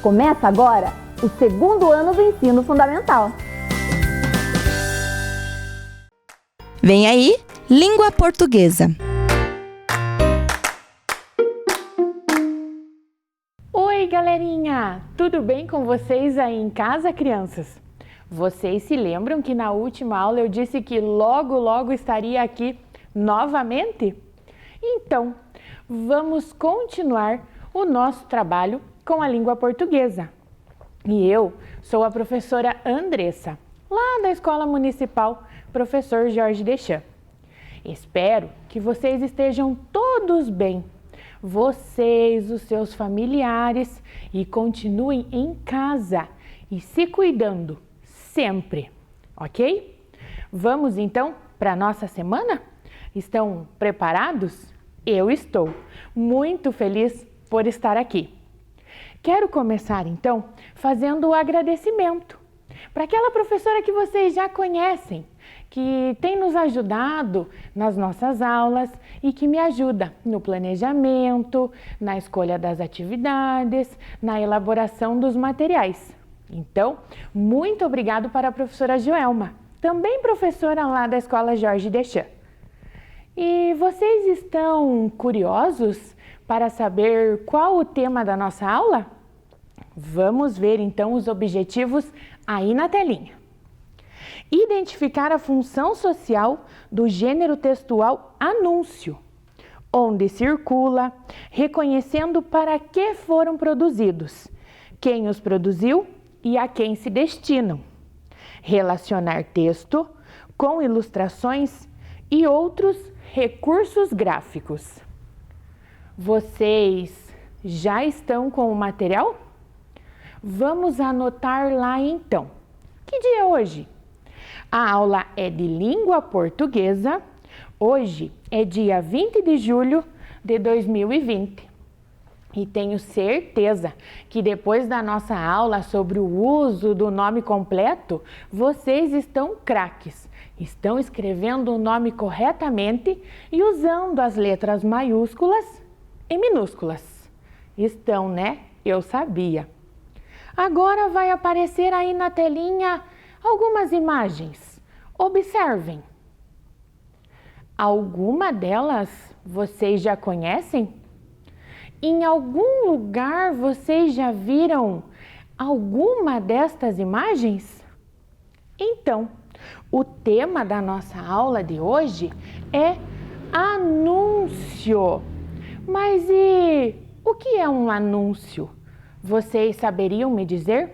Começa agora o segundo ano do ensino fundamental. Vem aí, Língua Portuguesa. Oi, galerinha! Tudo bem com vocês aí em casa, crianças? Vocês se lembram que na última aula eu disse que logo estaria aqui novamente? Então, vamos continuar o nosso trabalho com a língua portuguesa. E eu sou a professora Andressa, lá da Escola Municipal Professor Jorge Deschamps. Espero que vocês estejam todos bem, vocês, os seus familiares, e continuem em casa e se cuidando sempre, ok? Vamos então para a nossa semana? Estão preparados? Eu estou muito feliz por estar aqui. Quero começar então fazendo o agradecimento para aquela professora que vocês já conhecem, que tem nos ajudado nas nossas aulas e que me ajuda no planejamento, na escolha das atividades, na elaboração dos materiais. Então, muito obrigado para a professora Joelma, também professora lá da Escola Jorge Deschamps. E vocês estão curiosos para saber qual o tema da nossa aula? Vamos ver então os objetivos aí na telinha. Identificar a função social do gênero textual anúncio, onde circula, reconhecendo para que foram produzidos, quem os produziu e a quem se destinam. Relacionar texto com ilustrações e outros recursos gráficos. Vocês já estão com o material? Vamos anotar lá então. Que dia é hoje? A aula é de língua portuguesa. Hoje é dia 20 de julho de 2020. E tenho certeza que depois da nossa aula sobre o uso do nome completo, vocês estão craques. Estão escrevendo o nome corretamente e usando as letras maiúsculas e minúsculas. Estão, né? Eu sabia. Agora vai aparecer aí na telinha algumas imagens. Observem. Alguma delas vocês já conhecem? Em algum lugar vocês já viram alguma destas imagens? Então, o tema da nossa aula de hoje é anúncio. Mas e o que é um anúncio? Vocês saberiam me dizer?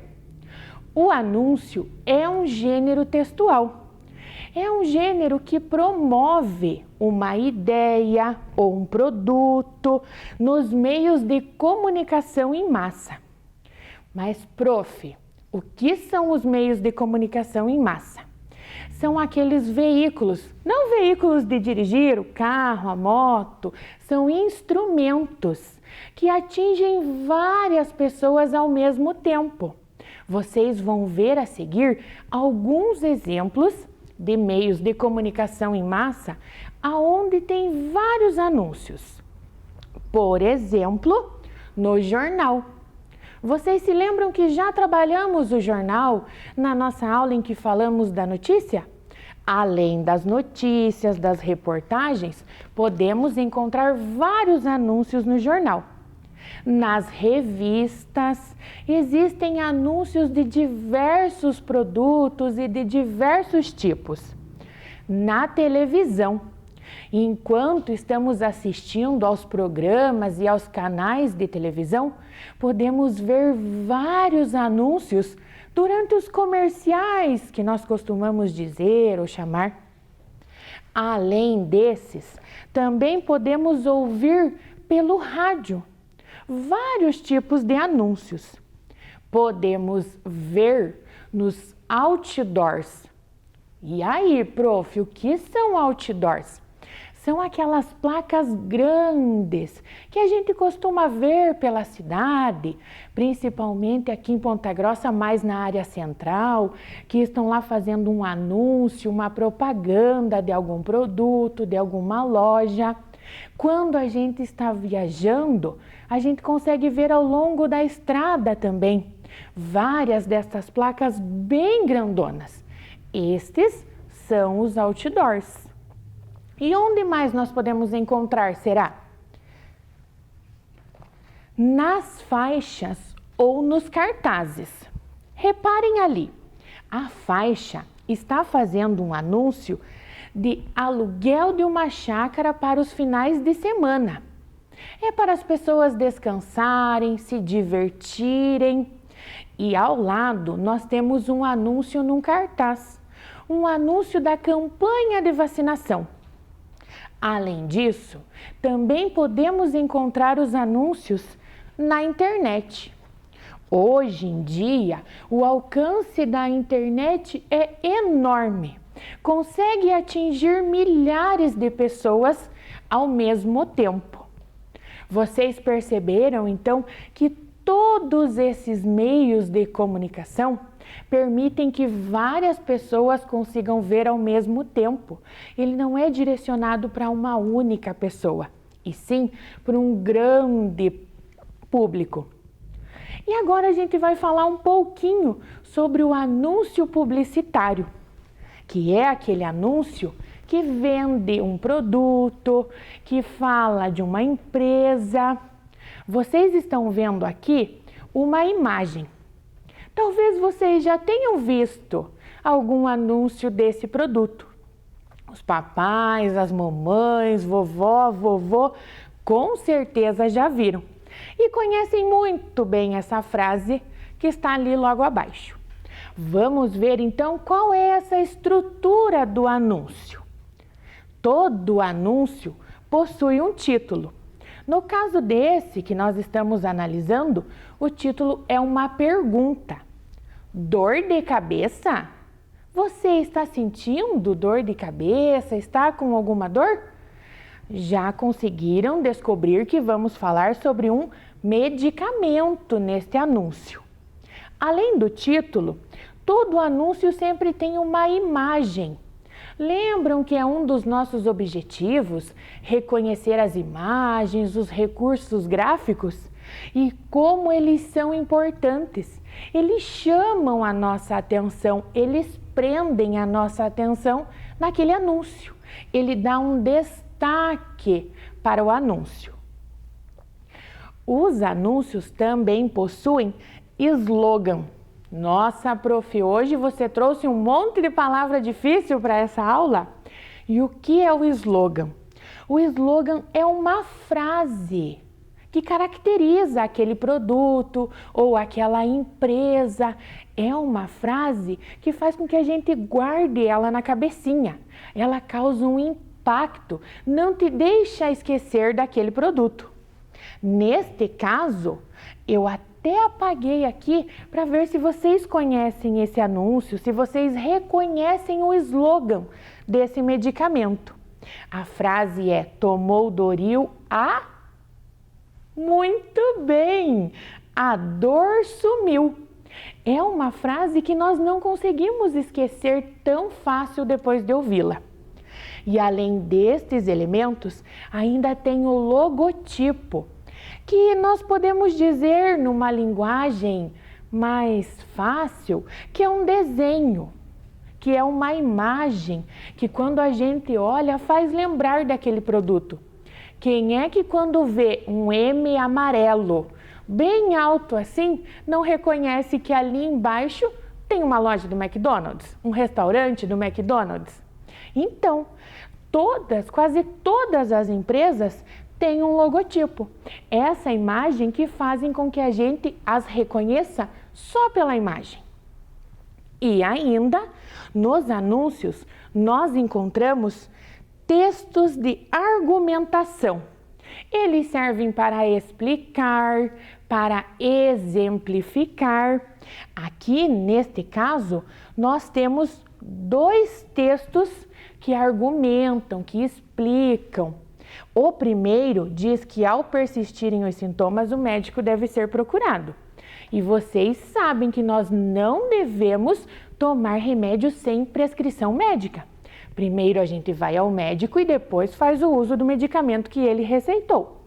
O anúncio é um gênero textual. É um gênero que promove uma ideia ou um produto nos meios de comunicação em massa. Mas, prof, o que são os meios de comunicação em massa? São aqueles veículos, não veículos de dirigir, o carro, a moto, são instrumentos que atingem várias pessoas ao mesmo tempo. Vocês vão ver a seguir alguns exemplos de meios de comunicação em massa aonde tem vários anúncios. Por exemplo, no jornal. Vocês se lembram que já trabalhamos o jornal na nossa aula em que falamos da notícia? Além das notícias, das reportagens, podemos encontrar vários anúncios no jornal. Nas revistas, existem anúncios de diversos produtos e de diversos tipos. Na televisão, enquanto estamos assistindo aos programas e aos canais de televisão, podemos ver vários anúncios durante os comerciais, que nós costumamos dizer ou chamar. Além desses, também podemos ouvir pelo rádio vários tipos de anúncios. Podemos ver nos outdoors. E aí, prof, o que são outdoors? São aquelas placas grandes que a gente costuma ver pela cidade, principalmente aqui em Ponta Grossa, mais na área central, que estão lá fazendo um anúncio, uma propaganda de algum produto, de alguma loja. Quando a gente está viajando, a gente consegue ver ao longo da estrada também várias dessas placas bem grandonas. Estes são os outdoors. E onde mais nós podemos encontrar, será? Nas faixas ou nos cartazes. Reparem ali, a faixa está fazendo um anúncio de aluguel de uma chácara para os finais de semana. É para as pessoas descansarem, se divertirem. E ao lado nós temos um anúncio num cartaz, um anúncio da campanha de vacinação. Além disso, também podemos encontrar os anúncios na internet. Hoje em dia, o alcance da internet é enorme. Consegue atingir milhares de pessoas ao mesmo tempo. Vocês perceberam, então, que todos esses meios de comunicação permitem que várias pessoas consigam ver ao mesmo tempo. Ele não é direcionado para uma única pessoa, e sim para um grande público. E agora a gente vai falar um pouquinho sobre o anúncio publicitário, que é aquele anúncio que vende um produto, que fala de uma empresa. Vocês estão vendo aqui uma imagem. Talvez vocês já tenham visto algum anúncio desse produto. Os papais, as mamães, vovó, vovô, com certeza já viram. E conhecem muito bem essa frase que está ali logo abaixo. Vamos ver então qual é essa estrutura do anúncio. Todo anúncio possui um título. No caso desse que nós estamos analisando, o título é uma pergunta. Dor de cabeça? Você está sentindo dor de cabeça? Está com alguma dor? Já conseguiram descobrir que vamos falar sobre um medicamento neste anúncio. Além do título, todo anúncio sempre tem uma imagem. Lembram que é um dos nossos objetivos reconhecer as imagens, os recursos gráficos e como eles são importantes. Eles chamam a nossa atenção, eles prendem a nossa atenção naquele anúncio. Ele dá um destaque para o anúncio. Os anúncios também possuem slogan. Nossa, prof, hoje você trouxe um monte de palavra difícil para essa aula. E o que é o slogan? O slogan é uma frase que caracteriza aquele produto ou aquela empresa. É uma frase que faz com que a gente guarde ela na cabecinha. Ela causa um impacto, não te deixa esquecer daquele produto. Neste caso, eu até apaguei aqui para ver se vocês conhecem esse anúncio, se vocês reconhecem o slogan desse medicamento. A frase é: tomou Doril a... Muito bem! A dor sumiu. É uma frase que nós não conseguimos esquecer tão fácil depois de ouvi-la. E além destes elementos, ainda tem o logotipo, que nós podemos dizer numa linguagem mais fácil que é um desenho, que é uma imagem que quando a gente olha faz lembrar daquele produto. Quem é que quando vê um M amarelo bem alto assim, não reconhece que ali embaixo tem uma loja do McDonald's, um restaurante do McDonald's? Então, quase todas as empresas têm um logotipo. Essa imagem que fazem com que a gente as reconheça só pela imagem. E ainda, nos anúncios, nós encontramos textos de argumentação. Eles servem para explicar, para exemplificar. Aqui, neste caso, nós temos 2 textos que argumentam, que explicam. O primeiro diz que ao persistirem os sintomas, o médico deve ser procurado. E vocês sabem que nós não devemos tomar remédio sem prescrição médica. Primeiro a gente vai ao médico e depois faz o uso do medicamento que ele receitou.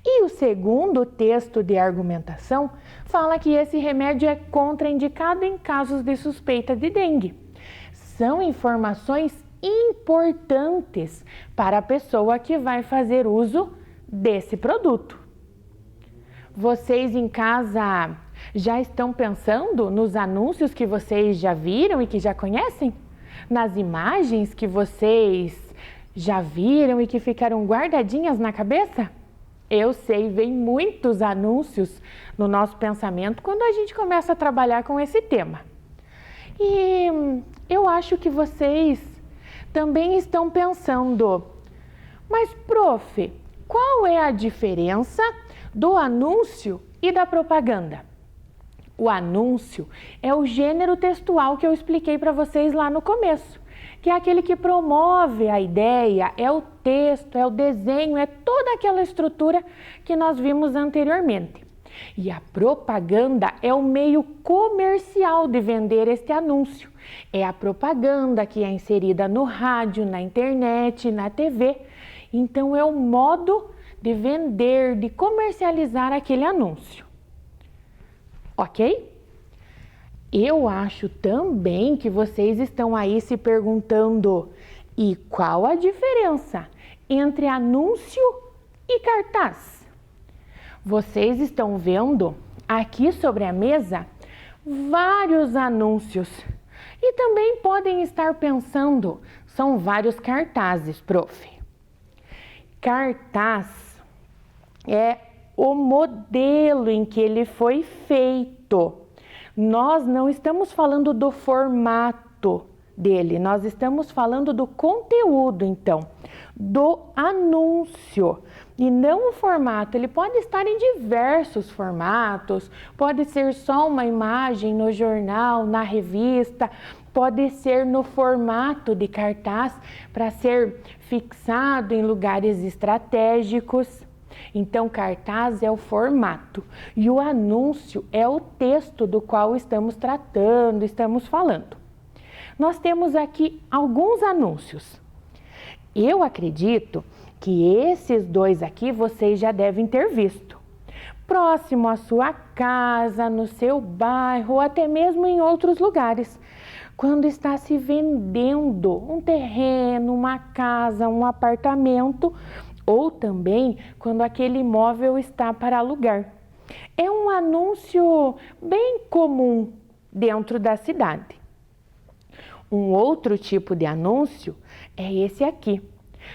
E o segundo texto de argumentação fala que esse remédio é contraindicado em casos de suspeita de dengue. São informações importantes para a pessoa que vai fazer uso desse produto. Vocês em casa já estão pensando nos anúncios que vocês já viram e que já conhecem? Nas imagens que vocês já viram e que ficaram guardadinhas na cabeça? Eu sei, vem muitos anúncios no nosso pensamento quando a gente começa a trabalhar com esse tema. E eu acho que vocês também estão pensando, mas prof, qual é a diferença do anúncio e da propaganda? O anúncio é o gênero textual que eu expliquei para vocês lá no começo, que é aquele que promove a ideia, é o texto, é o desenho, é toda aquela estrutura que nós vimos anteriormente. E a propaganda é o meio comercial de vender este anúncio. É a propaganda que é inserida no rádio, na internet, na TV. Então é o modo de vender, de comercializar aquele anúncio. Ok? Eu acho também que vocês estão aí se perguntando, e qual a diferença entre anúncio e cartaz? Vocês estão vendo aqui sobre a mesa vários anúncios e também podem estar pensando, são vários cartazes, prof. Cartaz é o modelo em que ele foi feito. Nós não estamos falando do formato dele, nós estamos falando do conteúdo, então, do anúncio. E não o formato, ele pode estar em diversos formatos, pode ser só uma imagem no jornal, na revista, pode ser no formato de cartaz para ser fixado em lugares estratégicos. Então, cartaz é o formato e o anúncio é o texto do qual estamos tratando, estamos falando. Nós temos aqui alguns anúncios. Eu acredito que esses dois aqui vocês já devem ter visto. Próximo à sua casa, no seu bairro ou até mesmo em outros lugares. Quando está se vendendo um terreno, uma casa, um apartamento, ou também quando aquele imóvel está para alugar. É um anúncio bem comum dentro da cidade. Um outro tipo de anúncio é esse aqui.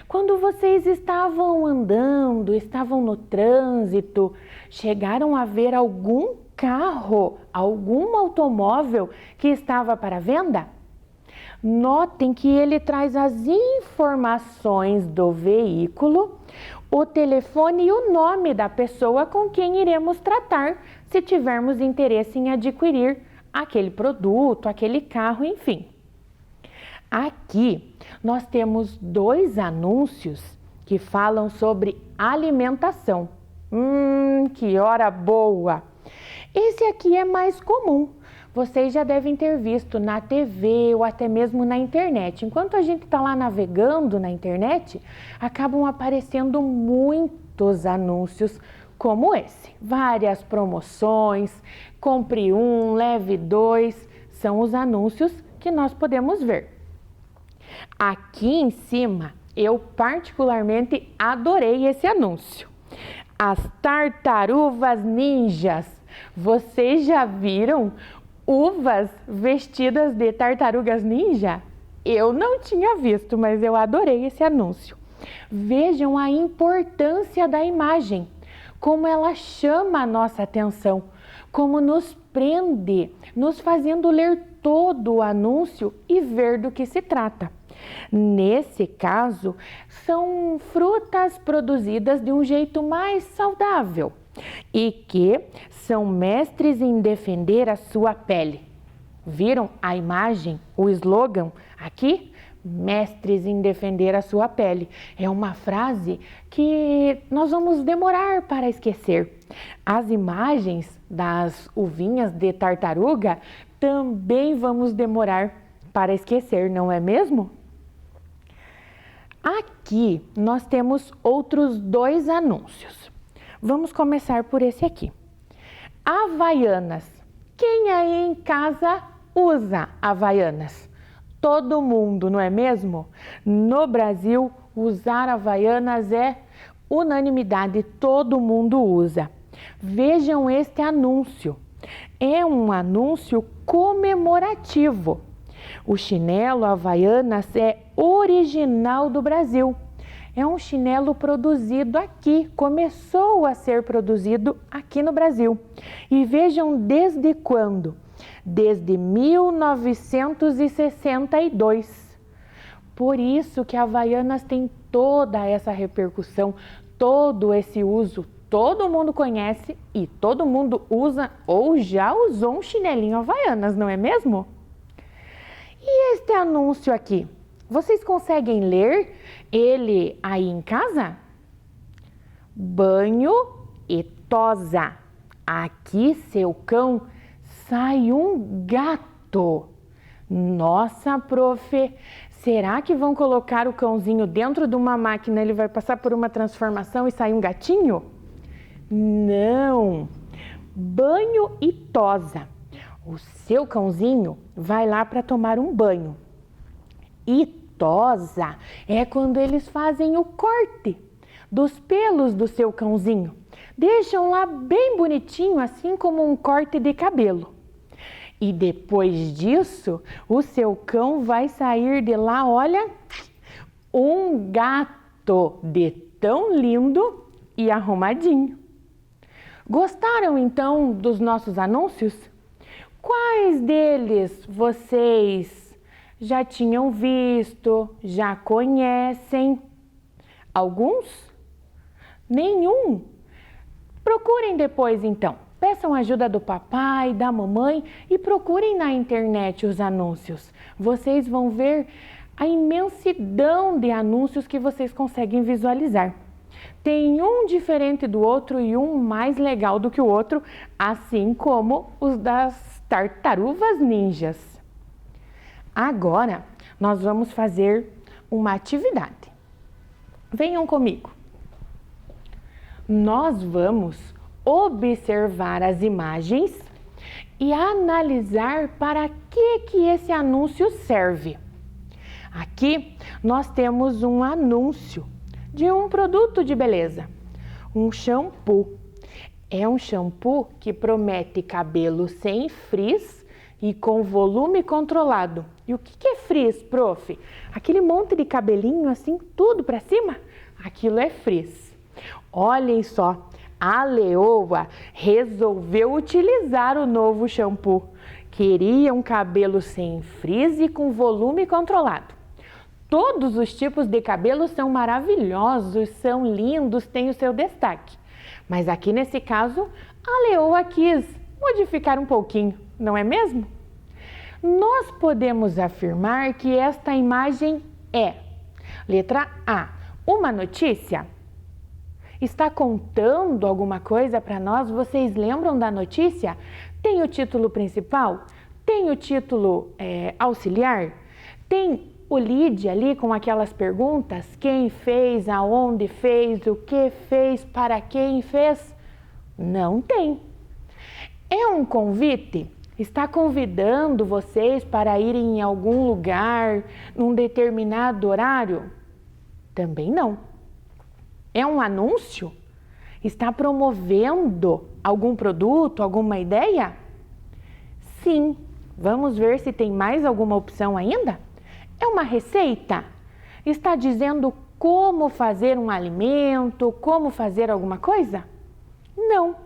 Quando vocês estavam andando, estavam no trânsito, chegaram a ver algum carro, algum automóvel que estava para venda? Notem que ele traz as informações do veículo, o telefone e o nome da pessoa com quem iremos tratar, se tivermos interesse em adquirir aquele produto, aquele carro, enfim. Aqui nós temos dois anúncios que falam sobre alimentação. Que hora boa! Esse aqui é mais comum. Vocês já devem ter visto na TV ou até mesmo na internet. Enquanto a gente está lá navegando na internet, acabam aparecendo muitos anúncios como esse. Várias promoções, compre um, leve dois, são os anúncios que nós podemos ver. Aqui em cima, eu particularmente adorei esse anúncio. As tartarugas ninjas. Vocês já viram uvas vestidas de tartarugas ninja? Eu não tinha visto, mas eu adorei esse anúncio. Vejam a importância da imagem, como ela chama a nossa atenção, como nos prende, nos fazendo ler todo o anúncio e ver do que se trata. Nesse caso, são frutas produzidas de um jeito mais saudável e que são mestres em defender a sua pele. Viram a imagem, o slogan aqui? Mestres em defender a sua pele. É uma frase que nós vamos demorar para esquecer. As imagens das uvinhas de tartaruga também vamos demorar para esquecer, não é mesmo? Aqui nós temos outros 2 anúncios. Vamos começar por esse aqui. Havaianas. Quem aí em casa usa Havaianas? Todo mundo, não é mesmo? No Brasil, usar Havaianas é unanimidade, todo mundo usa. Vejam este anúncio. É um anúncio comemorativo. O chinelo Havaianas é original do Brasil. É um chinelo produzido aqui, começou a ser produzido aqui no Brasil. E vejam desde quando? Desde 1962. Por isso que a Havaianas tem toda essa repercussão, todo esse uso. Todo mundo conhece e todo mundo usa ou já usou um chinelinho Havaianas, não é mesmo? E este anúncio aqui? Vocês conseguem ler ele aí em casa? Banho e tosa. Aqui, seu cão, sai um gato. Nossa, prof, será que vão colocar o cãozinho dentro de uma máquina, ele vai passar por uma transformação e sair um gatinho? Não! Banho e tosa. O seu cãozinho vai lá para tomar um banho. E tosa é quando eles fazem o corte dos pelos do seu cãozinho. Deixam lá bem bonitinho, assim como um corte de cabelo. E depois disso, o seu cão vai sair de lá, olha, um gato de tão lindo e arrumadinho. Gostaram então dos nossos anúncios? Quais deles vocês já tinham visto, já conhecem? Alguns? Nenhum? Procurem depois então. Peçam ajuda do papai, da mamãe e procurem na internet os anúncios. Vocês vão ver a imensidão de anúncios que vocês conseguem visualizar. Tem um diferente do outro e um mais legal do que o outro, assim como os das tartarugas ninjas. Agora, nós vamos fazer uma atividade. Venham comigo. Nós vamos observar as imagens e analisar para que esse anúncio serve. Aqui nós temos um anúncio de um produto de beleza, um shampoo. É um shampoo que promete cabelo sem frizz e com volume controlado. E o que é frizz, prof? Aquele monte de cabelinho assim, tudo para cima? Aquilo é frizz. Olhem só, a Leoa resolveu utilizar o novo shampoo. Queria um cabelo sem frizz e com volume controlado. Todos os tipos de cabelo são maravilhosos, são lindos, têm o seu destaque. Mas aqui nesse caso, a Leoa quis modificar um pouquinho, não é mesmo? Nós podemos afirmar que esta imagem é, letra A, uma notícia? Está contando alguma coisa para nós? Vocês lembram da notícia? Tem o título principal? Tem o título auxiliar? Tem o lead ali com aquelas perguntas? Quem fez, aonde fez, o que fez, para quem fez? Não tem. É um convite? Está convidando vocês para irem em algum lugar, num determinado horário? Também não. É um anúncio? Está promovendo algum produto, alguma ideia? Sim. Vamos ver se tem mais alguma opção ainda? É uma receita? Está dizendo como fazer um alimento, como fazer alguma coisa? Não.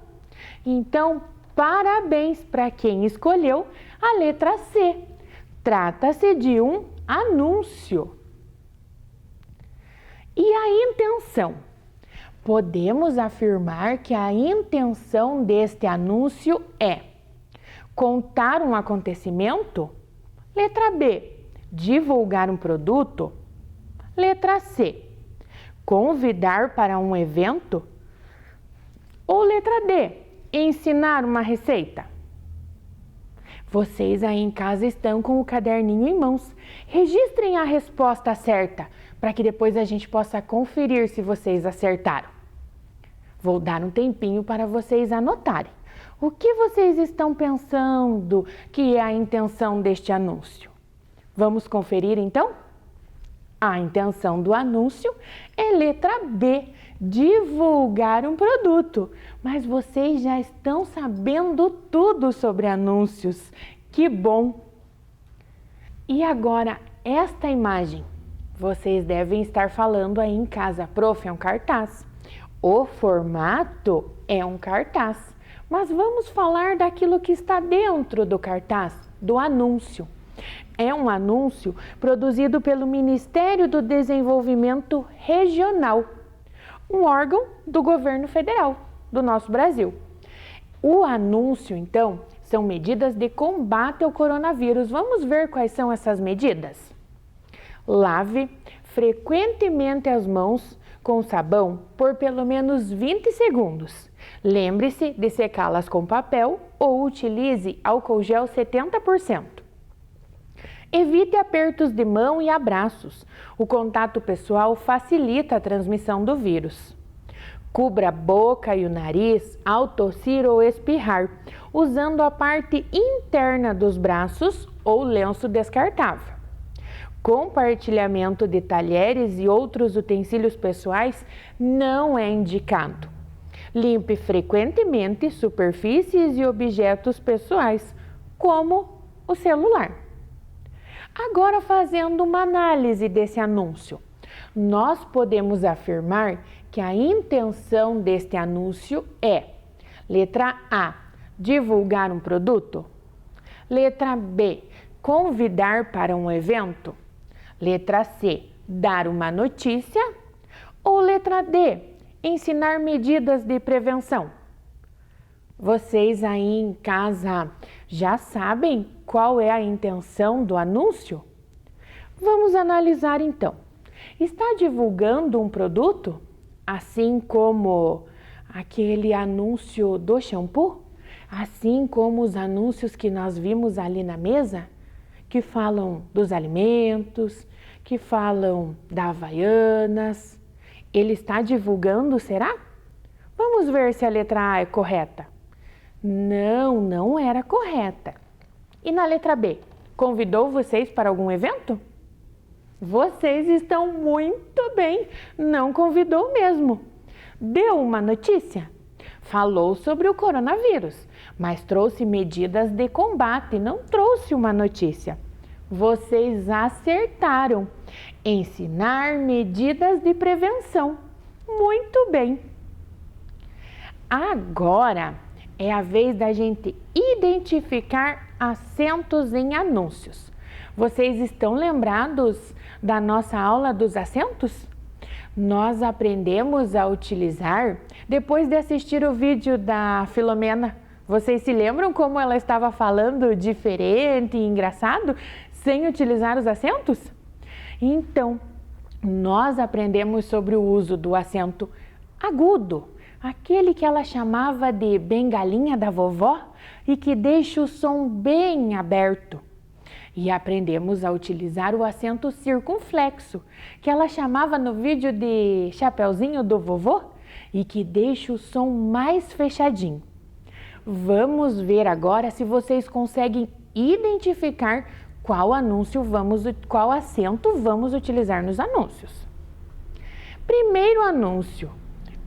Então, parabéns para quem escolheu a letra C. Trata-se de um anúncio. E a intenção? Podemos afirmar que a intenção deste anúncio é contar um acontecimento? Letra B. Divulgar um produto? Letra C. Convidar para um evento? Ou letra D. Ensinar uma receita? Vocês aí em casa estão com o caderninho em mãos. Registrem a resposta certa, para que depois a gente possa conferir se vocês acertaram. Vou dar um tempinho para vocês anotarem. O que vocês estão pensando que é a intenção deste anúncio? Vamos conferir então? A intenção do anúncio é letra B, divulgar um produto. Mas vocês já estão sabendo tudo sobre anúncios. Que bom! E agora, esta imagem. Vocês devem estar falando aí em casa, prof, é um cartaz. O formato é um cartaz. Mas vamos falar daquilo que está dentro do cartaz, do anúncio. É um anúncio produzido pelo Ministério do Desenvolvimento Regional, um órgão do governo federal do nosso Brasil. O anúncio, então, são medidas de combate ao coronavírus. Vamos ver quais são essas medidas? Lave frequentemente as mãos com sabão por pelo menos 20 segundos. Lembre-se de secá-las com papel ou utilize álcool gel 70%. Evite apertos de mão e abraços. O contato pessoal facilita a transmissão do vírus. Cubra a boca e o nariz ao tossir ou espirrar, usando a parte interna dos braços ou lenço descartável. Compartilhamento de talheres e outros utensílios pessoais não é indicado. Limpe frequentemente superfícies e objetos pessoais, como o celular. Agora, fazendo uma análise desse anúncio, nós podemos afirmar que a intenção deste anúncio é: letra A, divulgar um produto; letra B, convidar para um evento; letra C, dar uma notícia; ou letra D, ensinar medidas de prevenção? Vocês aí em casa já sabem qual é a intenção do anúncio? Vamos analisar então. Está divulgando um produto? Assim como aquele anúncio do shampoo? Assim como os anúncios que nós vimos ali na mesa? Que falam dos alimentos, que falam da Havaianas. Ele está divulgando, será? Vamos ver se a letra A é correta. Não, não era correta. E na letra B, convidou vocês para algum evento? Vocês estão muito bem, não convidou mesmo. Deu uma notícia? Falou sobre o coronavírus, mas trouxe medidas de combate, não trouxe uma notícia. Vocês acertaram. Ensinar medidas de prevenção. Muito bem. Agora é a vez da gente identificar acentos em anúncios. Vocês estão lembrados da nossa aula dos acentos? Nós aprendemos a utilizar depois de assistir o vídeo da Filomena. Vocês se lembram como ela estava falando diferente e engraçado sem utilizar os acentos? Então, nós aprendemos sobre o uso do acento agudo, aquele que ela chamava de bengalinha da vovó e que deixa o som bem aberto. E aprendemos a utilizar o acento circunflexo, que ela chamava no vídeo de Chapeuzinho do Vovô e que deixa o som mais fechadinho. Vamos ver agora se vocês conseguem identificar qual acento vamos utilizar nos anúncios. Primeiro anúncio: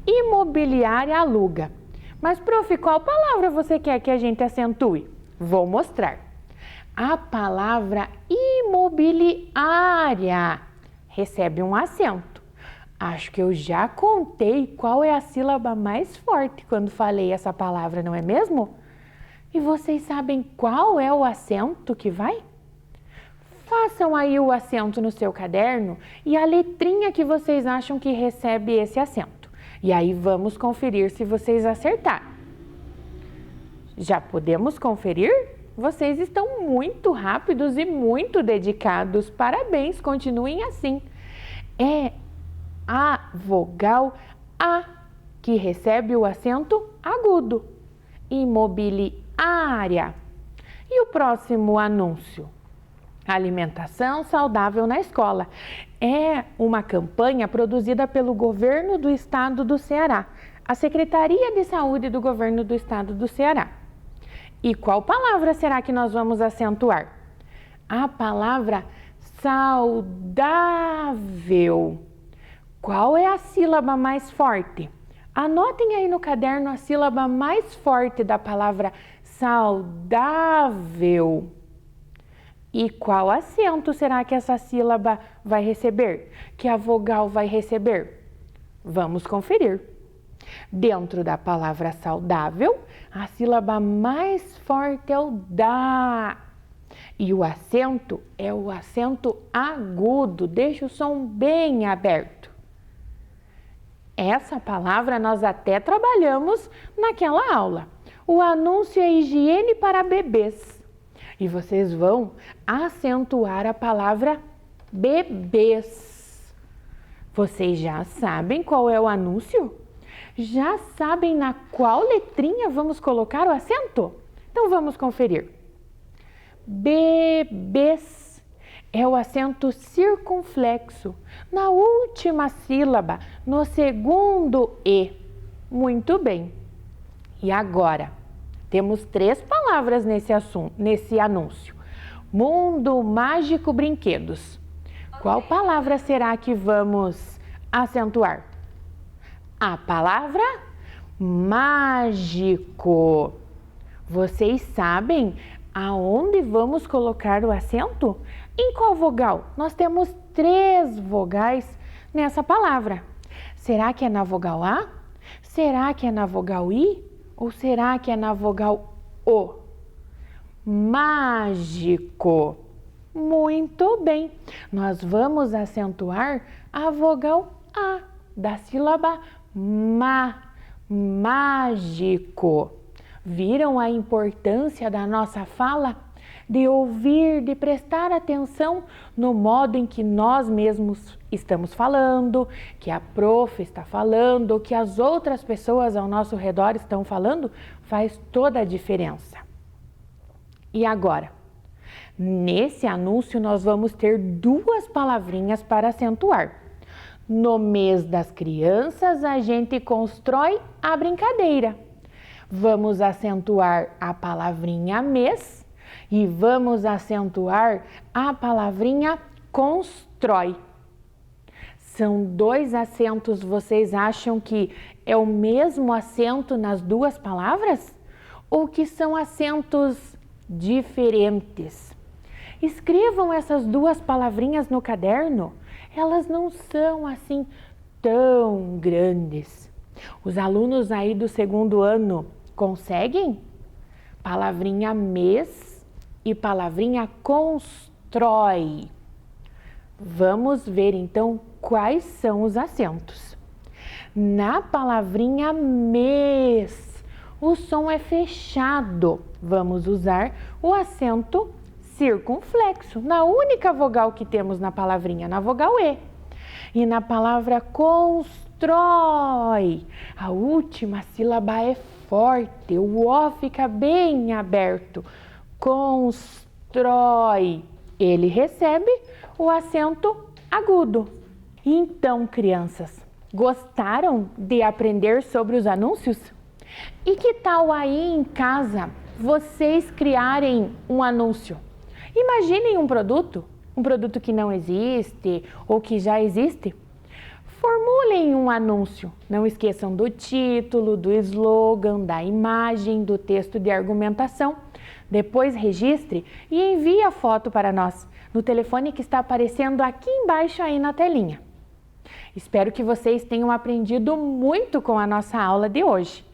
imobiliária aluga. Mas, prof, qual palavra você quer que a gente acentue? Vou mostrar. A palavra imobiliária recebe um acento. Acho que eu já contei qual é a sílaba mais forte quando falei essa palavra, não é mesmo? E vocês sabem qual é o acento que vai? Façam aí o acento no seu caderno e a letrinha que vocês acham que recebe esse acento. E aí vamos conferir se vocês acertaram. Já podemos conferir? Vocês estão muito rápidos e muito dedicados. Parabéns, continuem assim. É a vogal A que recebe o acento agudo. Imobiliária. E o próximo anúncio? Alimentação saudável na escola. É uma campanha produzida pelo governo do estado do Ceará, a Secretaria de Saúde do governo do estado do Ceará. E qual palavra será que nós vamos acentuar? A palavra saudável. Qual é a sílaba mais forte? Anotem aí no caderno a sílaba mais forte da palavra saudável. E qual acento será que essa sílaba vai receber? Que a vogal vai receber? Vamos conferir. Dentro da palavra saudável, a sílaba mais forte é o dá. E o acento é o acento agudo, deixa o som bem aberto. Essa palavra nós até trabalhamos naquela aula. O anúncio é higiene para bebês. E vocês vão acentuar a palavra bebês. Vocês já sabem qual é o anúncio? Já sabem na qual letrinha vamos colocar o acento? Então vamos conferir. Bebês é o acento circunflexo na última sílaba, no segundo E. Muito bem. E agora? Temos 3 palavras nesse anúncio. Mundo Mágico Brinquedos. Qual palavra será que vamos acentuar? A palavra mágico. Vocês sabem aonde vamos colocar o acento? Em qual vogal? Nós temos 3 vogais nessa palavra. Será que é na vogal A? Será que é na vogal I? Ou será que é na vogal O? Mágico. Muito bem. Nós vamos acentuar a vogal A da sílaba má. Mágico. Viram a importância da nossa fala? De ouvir, de prestar atenção no modo em que nós mesmos estamos falando, que a prof está falando, que as outras pessoas ao nosso redor estão falando, faz toda a diferença. E agora? Nesse anúncio nós vamos ter 2 palavrinhas para acentuar. No mês das crianças, a gente constrói a brincadeira. Vamos acentuar a palavrinha mês e vamos acentuar a palavrinha constrói. São 2 acentos, vocês acham que é o mesmo acento nas 2 palavras? Ou que são acentos diferentes? Escrevam essas 2 palavrinhas no caderno. Elas não são assim tão grandes. Os alunos aí do 2º ano conseguem? Palavrinha mês e palavrinha constrói. Vamos ver então quais são os acentos. Na palavrinha mês, o som é fechado. Vamos usar o acento circunflexo, na única vogal que temos na palavrinha, na vogal E. E na palavra constrói, a última sílaba é forte, o O fica bem aberto. Constrói. Ele recebe o acento agudo. Então, crianças, gostaram de aprender sobre os anúncios? E que tal aí em casa vocês criarem um anúncio? Imaginem um produto que não existe ou que já existe. Formulem um anúncio. Não esqueçam do título, do slogan, da imagem, do texto de argumentação. Depois registre e envie a foto para nós no telefone que está aparecendo aqui embaixo aí na telinha. Espero que vocês tenham aprendido muito com a nossa aula de hoje.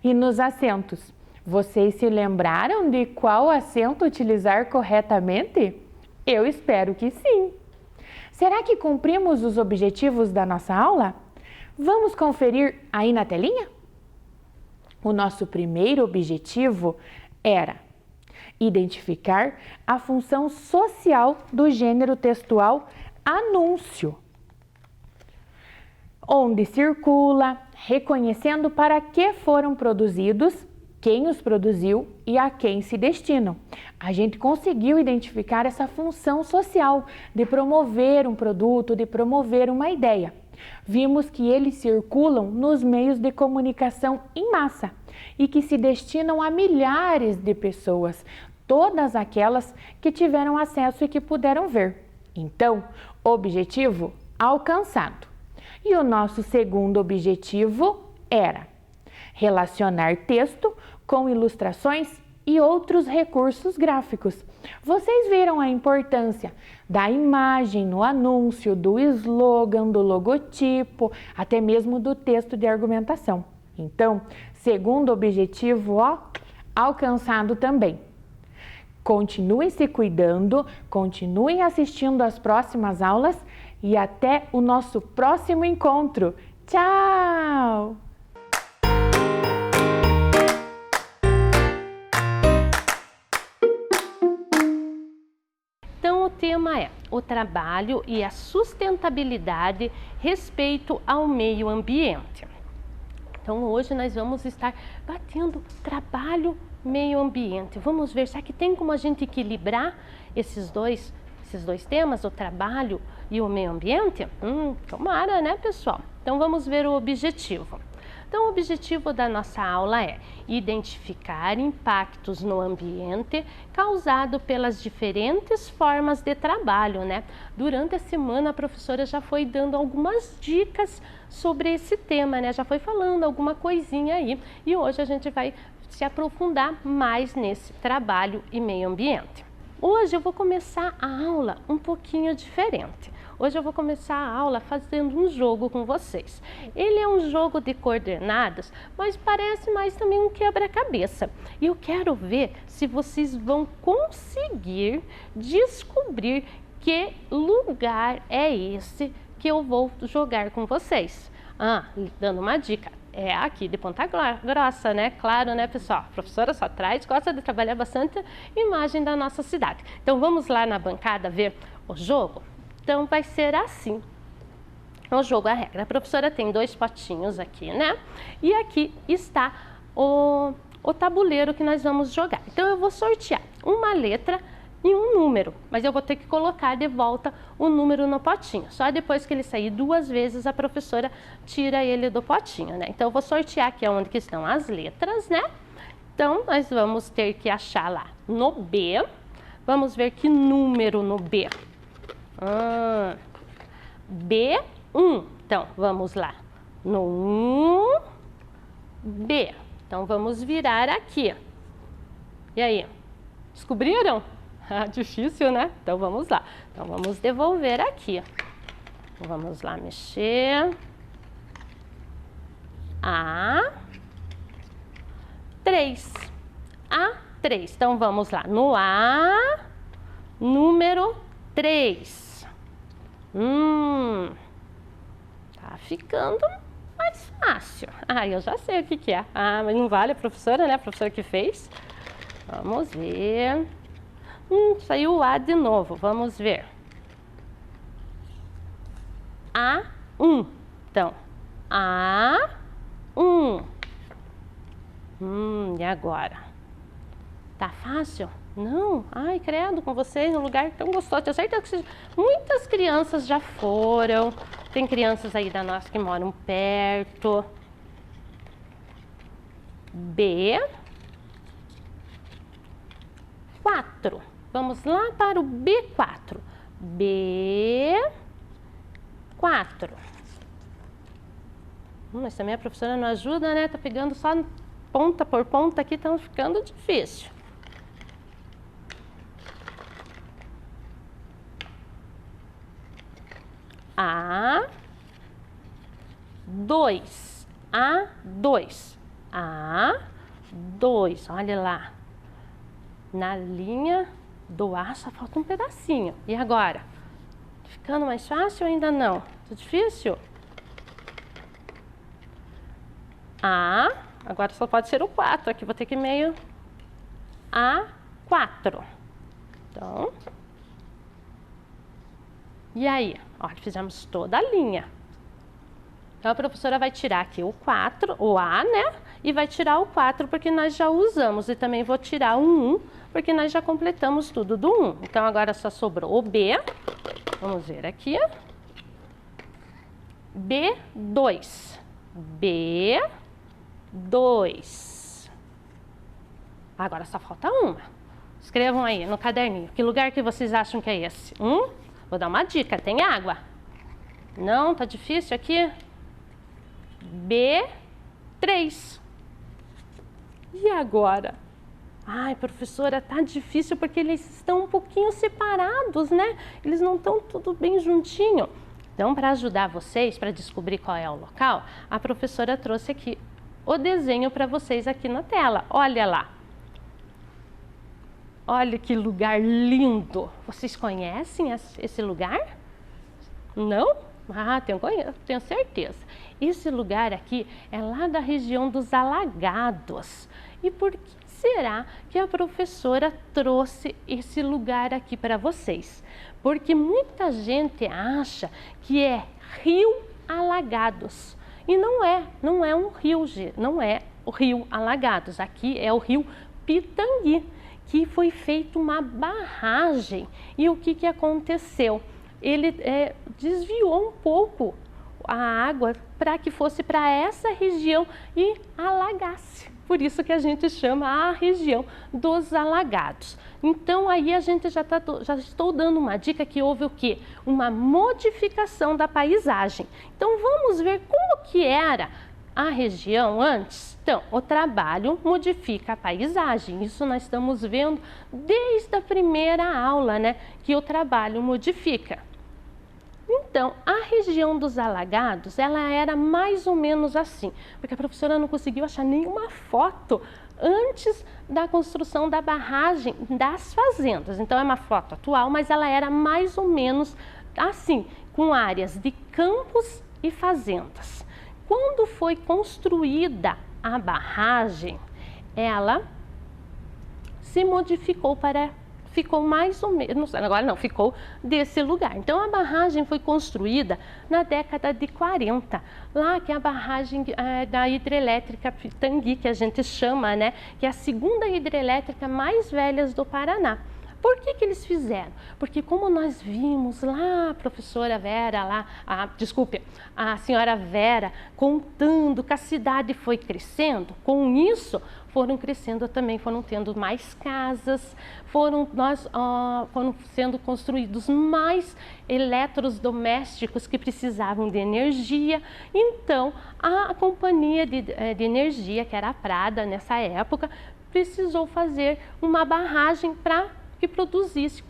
E nos acentos, vocês se lembraram de qual acento utilizar corretamente? Eu espero que sim. Será que cumprimos os objetivos da nossa aula? Vamos conferir aí na telinha? O nosso primeiro objetivo era identificar a função social do gênero textual anúncio, onde circula, reconhecendo para que foram produzidos, quem os produziu e a quem se destinam. A gente conseguiu identificar essa função social de promover um produto, de promover uma ideia. Vimos que eles circulam nos meios de comunicação em massa e que se destinam a milhares de pessoas, todas aquelas que tiveram acesso e que puderam ver. Então, objetivo alcançado. E o nosso segundo objetivo era relacionar texto com ilustrações e outros recursos gráficos. Vocês viram a importância da imagem no anúncio, do slogan, do logotipo, até mesmo do texto de argumentação. Então, segundo objetivo, alcançado também. Continuem se cuidando, continuem assistindo às próximas aulas e até o nosso próximo encontro. Tchau! Então, o tema é o trabalho e a sustentabilidade respeito ao meio ambiente. Então, hoje nós vamos estar batendo trabalho, meio ambiente. Vamos ver, será que tem como a gente equilibrar esses dois temas, o trabalho e o meio ambiente? Tomara, né, pessoal? Então, vamos ver o objetivo. Então, o objetivo da nossa aula é identificar impactos no ambiente causado pelas diferentes formas de trabalho, né? Durante a semana, a professora já foi dando algumas dicas sobre esse tema, né? Já foi falando alguma coisinha aí e hoje a gente vai se aprofundar mais nesse trabalho e meio ambiente. Hoje eu vou começar a aula um pouquinho diferente. Hoje eu vou começar a aula fazendo um jogo com vocês. Ele é um jogo de coordenadas, mas parece mais também um quebra-cabeça. E eu quero ver se vocês vão conseguir descobrir que lugar é esse que eu vou jogar com vocês. Dando uma dica. É aqui de Ponta Grossa, né? Claro, né, pessoal? A professora só traz, gosta de trabalhar bastante imagem da nossa cidade. Então, vamos lá na bancada ver o jogo? Então, vai ser assim. O jogo, a regra. A professora tem 2 potinhos aqui, né? E aqui está o tabuleiro que nós vamos jogar. Então, eu vou sortear uma letra e um número, mas eu vou ter que colocar de volta o número no potinho. Só depois que ele sair 2 vezes, a professora tira ele do potinho, né? Então, eu vou sortear aqui onde que estão as letras, né? Então, nós vamos ter que achar lá no B. Vamos ver que número no B. B1. Então, vamos lá. No 1B. Então, vamos virar aqui. E aí? Descobriram? Difícil, né? Então, vamos lá. Então, vamos devolver aqui. Vamos lá mexer. A3. A3. Então, vamos lá. No A, número 3. Tá ficando mais fácil. Eu já sei o que é. Mas não vale a professora, né? A professora que fez. Vamos ver. Saiu o A de novo. Vamos ver. A1. Então, A1. E agora? Tá fácil? Não? Ai, credo, com vocês num lugar tão gostoso. Tenho certeza que muitas crianças já foram. Tem crianças aí da nossa que moram perto. B4. Vamos lá para o B4. B4. Mas também a professora não ajuda, né? Tá pegando só ponta por ponta aqui, tá ficando difícil. A2. A2. A2. Olha lá. Na linha do A só falta um pedacinho. E agora? Ficando mais fácil ou ainda não? Tá difícil? Agora só pode ser o 4. Aqui vou ter que meio A4. Então... E aí? Olha, fizemos toda a linha. Então a professora vai tirar aqui o 4, o A, né? E vai tirar o 4 porque nós já usamos. E também vou tirar o 1 porque nós já completamos tudo do 1. Então agora só sobrou o B. Vamos ver aqui. B2. B2. Agora só falta uma. Escrevam aí no caderninho. Que lugar que vocês acham que é esse? Vou dar uma dica. Tem água? Não? Tá difícil aqui? B3. E agora? Ai, professora, tá difícil porque eles estão um pouquinho separados, né? Eles não estão tudo bem juntinho. Então, para ajudar vocês, para descobrir qual é o local, a professora trouxe aqui o desenho para vocês aqui na tela. Olha lá. Olha que lugar lindo. Vocês conhecem esse lugar? Não? Ah, tenho certeza. Esse lugar aqui é lá da região dos Alagados. E por que será que a professora trouxe esse lugar aqui para vocês? Porque muita gente acha que é Rio Alagados. E não é um rio, não é o Rio Alagados. Aqui é o Rio Pitangui, que foi feita uma barragem. E o que aconteceu? Ele desviou um pouco a água para que fosse para essa região e alagasse. Por isso que a gente chama a região dos Alagados. Então aí a gente já estou dando uma dica que houve o quê? Uma modificação da paisagem. Então vamos ver como que era a região antes. Então, o trabalho modifica a paisagem. Isso nós estamos vendo desde a primeira aula, né? Que o trabalho modifica. Então, a região dos Alagados, ela era mais ou menos assim, porque a professora não conseguiu achar nenhuma foto antes da construção da barragem das fazendas. Então, é uma foto atual, mas ela era mais ou menos assim, com áreas de campos e fazendas. Quando foi construída a barragem, ela se modificou ficou mais ou menos, agora não, ficou desse lugar. Então a barragem foi construída na década de 40, lá que é a barragem da hidrelétrica Pitangui, que a gente chama, né, que é a segunda hidrelétrica mais velha do Paraná. Por que eles fizeram? Porque como nós vimos lá a professora Vera, a senhora Vera contando que a cidade foi crescendo, com isso foram crescendo também, foram tendo mais casas, foram sendo construídos mais eletrodomésticos que precisavam de energia. Então, a companhia de energia, que era a Prada nessa época, precisou fazer uma barragem para que produzisse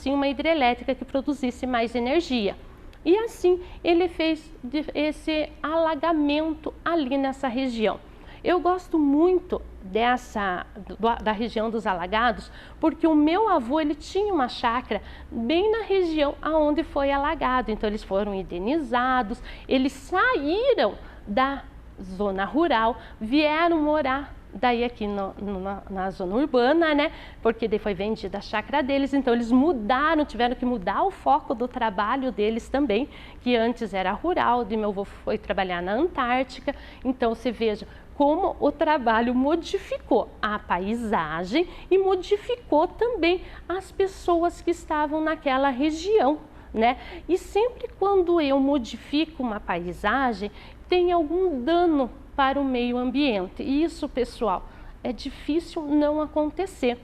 uma hidrelétrica que produzisse mais energia. E assim ele fez esse alagamento ali nessa região. Eu gosto muito da região dos Alagados, porque o meu avô ele tinha uma chácara bem na região aonde foi alagado. Então eles foram indenizados, eles saíram da zona rural, vieram morar daí aqui na zona urbana, né? Porque daí foi vendida a chácara deles, então eles tiveram que mudar o foco do trabalho deles também, que antes era rural, de meu avô foi trabalhar na Antártica. Então você veja como o trabalho modificou a paisagem e modificou também as pessoas que estavam naquela região, né? E sempre quando eu modifico uma paisagem, tem algum dano para o meio ambiente. E isso, pessoal, é difícil não acontecer.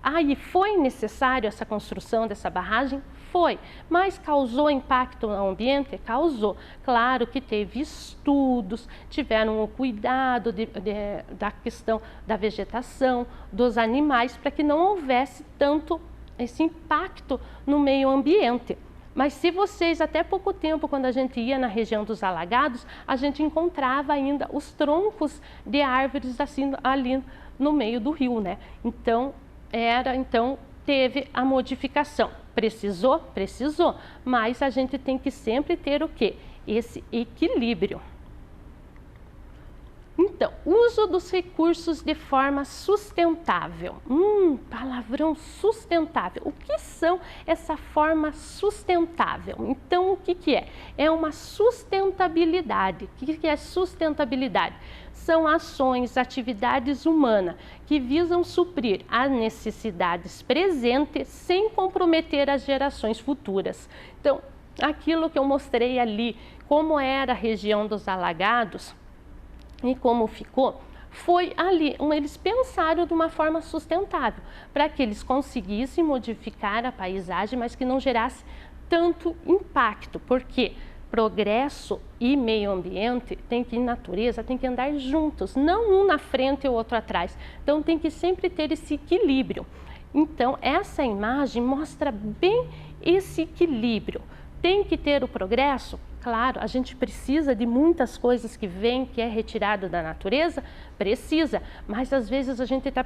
Aí foi necessário essa construção dessa barragem? Foi, mas causou impacto no ambiente? Causou. Claro que teve estudos, tiveram o cuidado da questão da vegetação, dos animais, para que não houvesse tanto esse impacto no meio ambiente. Mas se vocês, até pouco tempo, quando a gente ia na região dos Alagados, a gente encontrava ainda os troncos de árvores assim, ali no meio do rio, né? Então, teve a modificação. Precisou? Precisou. Mas a gente tem que sempre ter o quê? Esse equilíbrio. Então, uso dos recursos de forma sustentável. Palavrão sustentável. O que são essa forma sustentável? Então, o que que é? É uma sustentabilidade. O que que é sustentabilidade? São ações, atividades humanas que visam suprir as necessidades presentes sem comprometer as gerações futuras. Então, aquilo que eu mostrei ali, como era a região dos alagados e como ficou, foi ali, eles pensaram de uma forma sustentável, para que eles conseguissem modificar a paisagem, mas que não gerasse tanto impacto, porque progresso e meio ambiente natureza tem que andar juntos, não um na frente e o outro atrás. Então tem que sempre ter esse equilíbrio. Então essa imagem mostra bem esse equilíbrio. Tem que ter o progresso? Claro, a gente precisa de muitas coisas que vem, que é retirado da natureza, precisa, mas às vezes a gente está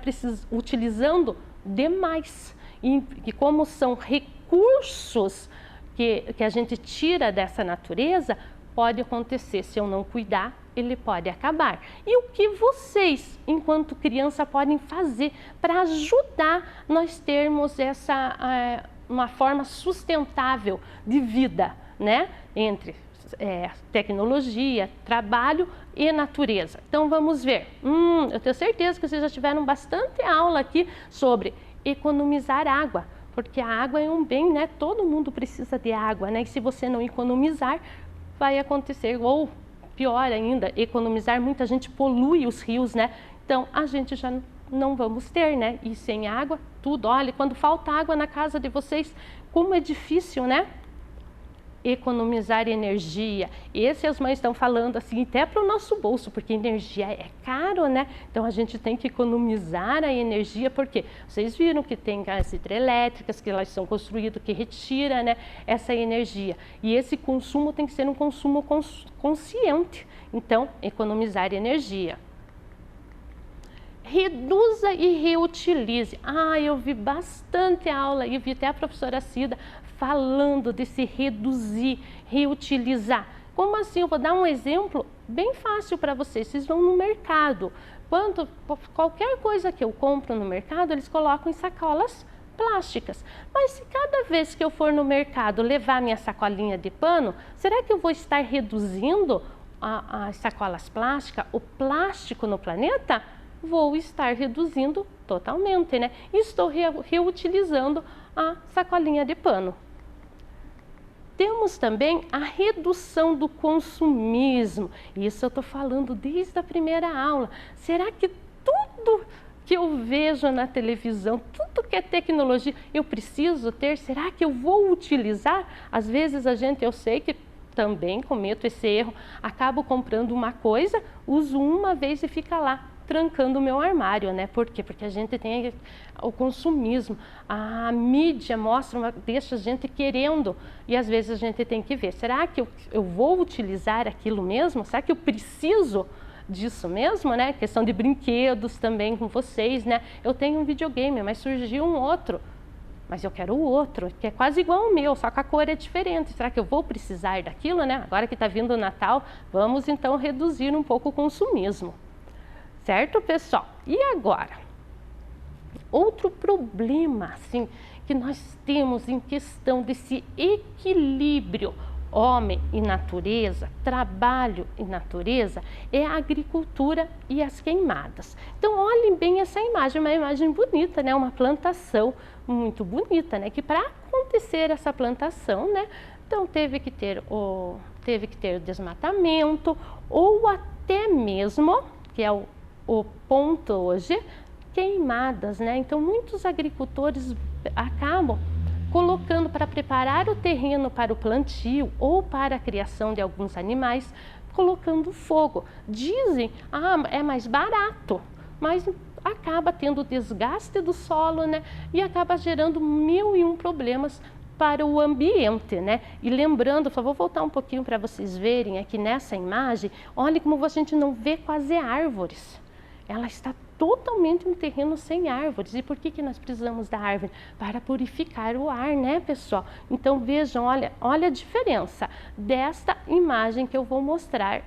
utilizando demais. E como são recursos que a gente tira dessa natureza, pode acontecer, se eu não cuidar, ele pode acabar. E o que vocês, enquanto criança, podem fazer para ajudar nós termos uma forma sustentável de vida, né? Entre tecnologia, trabalho e natureza. Então vamos ver. Eu tenho certeza que vocês já tiveram bastante aula aqui sobre economizar água, porque a água é um bem, né? Todo mundo precisa de água, né? E se você não economizar, vai acontecer, ou pior ainda, economizar, muita gente polui os rios, né? Então a gente já não vamos ter, né? E sem água, tudo. Olha, quando falta água na casa de vocês, como é difícil, né? Economizar energia. Esse as mães estão falando assim, até para o nosso bolso, porque energia é caro, né? Então a gente tem que economizar a energia, porque vocês viram que tem as hidrelétricas, que elas são construídas, que retira, né, essa energia. E esse consumo tem que ser um consumo consciente. Então, economizar energia. Reduza e reutilize. Eu vi bastante aula e vi até a professora Cida falando de se reduzir, reutilizar. Como assim? Eu vou dar um exemplo bem fácil para vocês. Vocês vão no mercado. Qualquer coisa que eu compro no mercado, eles colocam em sacolas plásticas. Mas se cada vez que eu for no mercado levar minha sacolinha de pano, será que eu vou estar reduzindo as sacolas plásticas, o plástico no planeta? Vou estar reduzindo totalmente, né? E estou reutilizando a sacolinha de pano. Temos também a redução do consumismo. Isso eu estou falando desde a primeira aula. Será que tudo que eu vejo na televisão, tudo que é tecnologia, eu preciso ter? Será que eu vou utilizar? Às vezes eu sei que também cometo esse erro, acabo comprando uma coisa, uso uma vez e fica lá, trancando o meu armário, né? Por quê? Porque a gente tem o consumismo, a mídia deixa a gente querendo, e às vezes a gente tem que ver, será que eu vou utilizar aquilo mesmo? Será que eu preciso disso mesmo, né? Questão de brinquedos também com vocês, né? Eu tenho um videogame, mas surgiu um outro, mas eu quero o outro, que é quase igual ao meu, só que a cor é diferente. Será que eu vou precisar daquilo, né? Agora que está vindo o Natal, vamos então reduzir um pouco o consumismo. Certo, pessoal? E agora? Outro problema, assim, que nós temos em questão desse equilíbrio homem e natureza, trabalho e natureza, é a agricultura e as queimadas. Então, olhem bem essa imagem, uma imagem bonita, né? Uma plantação muito bonita, né? Que para acontecer essa plantação, né? Então, teve que ter o desmatamento, ou até mesmo, que é o ponto hoje, queimadas, né? Então muitos agricultores acabam colocando, para preparar o terreno para o plantio ou para a criação de alguns animais, colocando fogo. Dizem, é mais barato, mas acaba tendo desgaste do solo, né? E acaba gerando 1001 problemas para o ambiente, né? E lembrando, só vou voltar um pouquinho para vocês verem aqui nessa imagem, olha como a gente não vê quase árvores. Ela está totalmente um terreno sem árvores. E por que nós precisamos da árvore? Para purificar o ar, né, pessoal? Então vejam, olha a diferença desta imagem que eu vou mostrar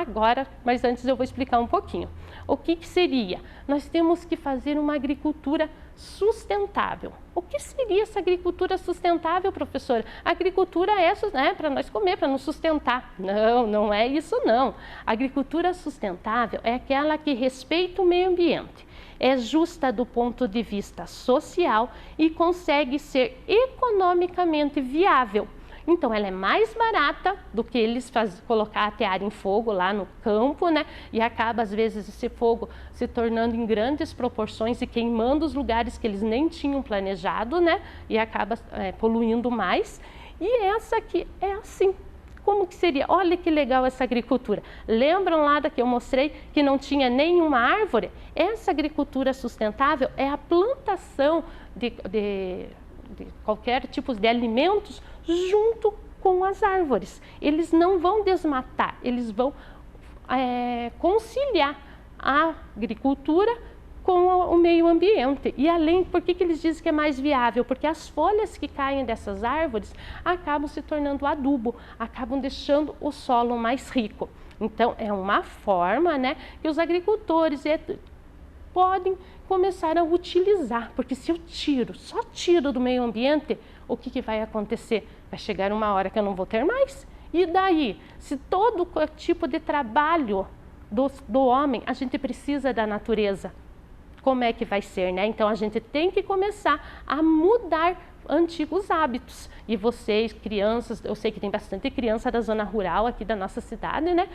agora, mas antes eu vou explicar um pouquinho. O que seria? Nós temos que fazer uma agricultura sustentável. O que seria essa agricultura sustentável, professora? A agricultura é para nós comer, para nos sustentar. Não, não é isso não. A agricultura sustentável é aquela que respeita o meio ambiente, é justa do ponto de vista social e consegue ser economicamente viável. Então, ela é mais barata do que eles colocar a tear em fogo lá no campo, né? E acaba, às vezes, esse fogo se tornando em grandes proporções e queimando os lugares que eles nem tinham planejado, né? E acaba poluindo mais. E essa aqui é assim. Como que seria? Olha que legal essa agricultura. Lembram lá da que eu mostrei que não tinha nenhuma árvore? Essa agricultura sustentável é a plantação de qualquer tipo de alimentos junto com as árvores. Eles não vão desmatar, eles vão conciliar a agricultura com o meio ambiente. E além, por que eles dizem que é mais viável? Porque as folhas que caem dessas árvores acabam se tornando adubo, acabam deixando o solo mais rico. Então, é uma forma, né, que os agricultores podem começar a utilizar, porque se eu só tiro do meio ambiente, o que vai acontecer? Vai chegar uma hora que eu não vou ter mais. E daí, se todo tipo de trabalho do homem, a gente precisa da natureza, como é que vai ser, né? Então, a gente tem que começar a mudar antigos hábitos. E vocês, crianças, eu sei que tem bastante criança da zona rural aqui da nossa cidade, né?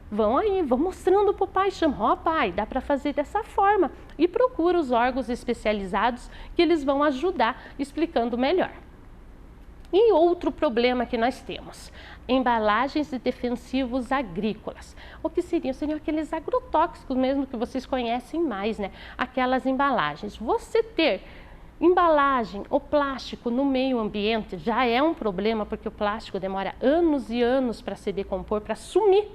Vão aí, vão mostrando para o pai, chama, pai, dá para fazer dessa forma. E procura os órgãos especializados que eles vão ajudar explicando melhor. E outro problema que nós temos, embalagens de defensivos agrícolas. O que seriam? Seriam aqueles agrotóxicos mesmo que vocês conhecem mais, né? Aquelas embalagens. Você ter embalagem ou plástico no meio ambiente já é um problema, porque o plástico demora anos e anos para se decompor, para sumir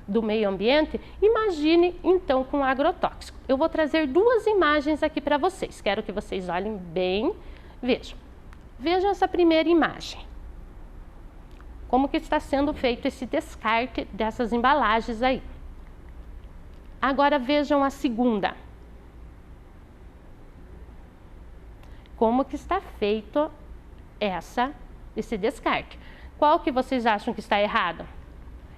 do meio ambiente. Imagine então com agrotóxico. Eu vou trazer duas imagens aqui para vocês. Quero que vocês olhem bem, vejam. Vejam essa primeira imagem. Como que está sendo feito esse descarte dessas embalagens aí. Agora vejam a segunda. Como que está feito esse descarte. Qual que vocês acham que está errado?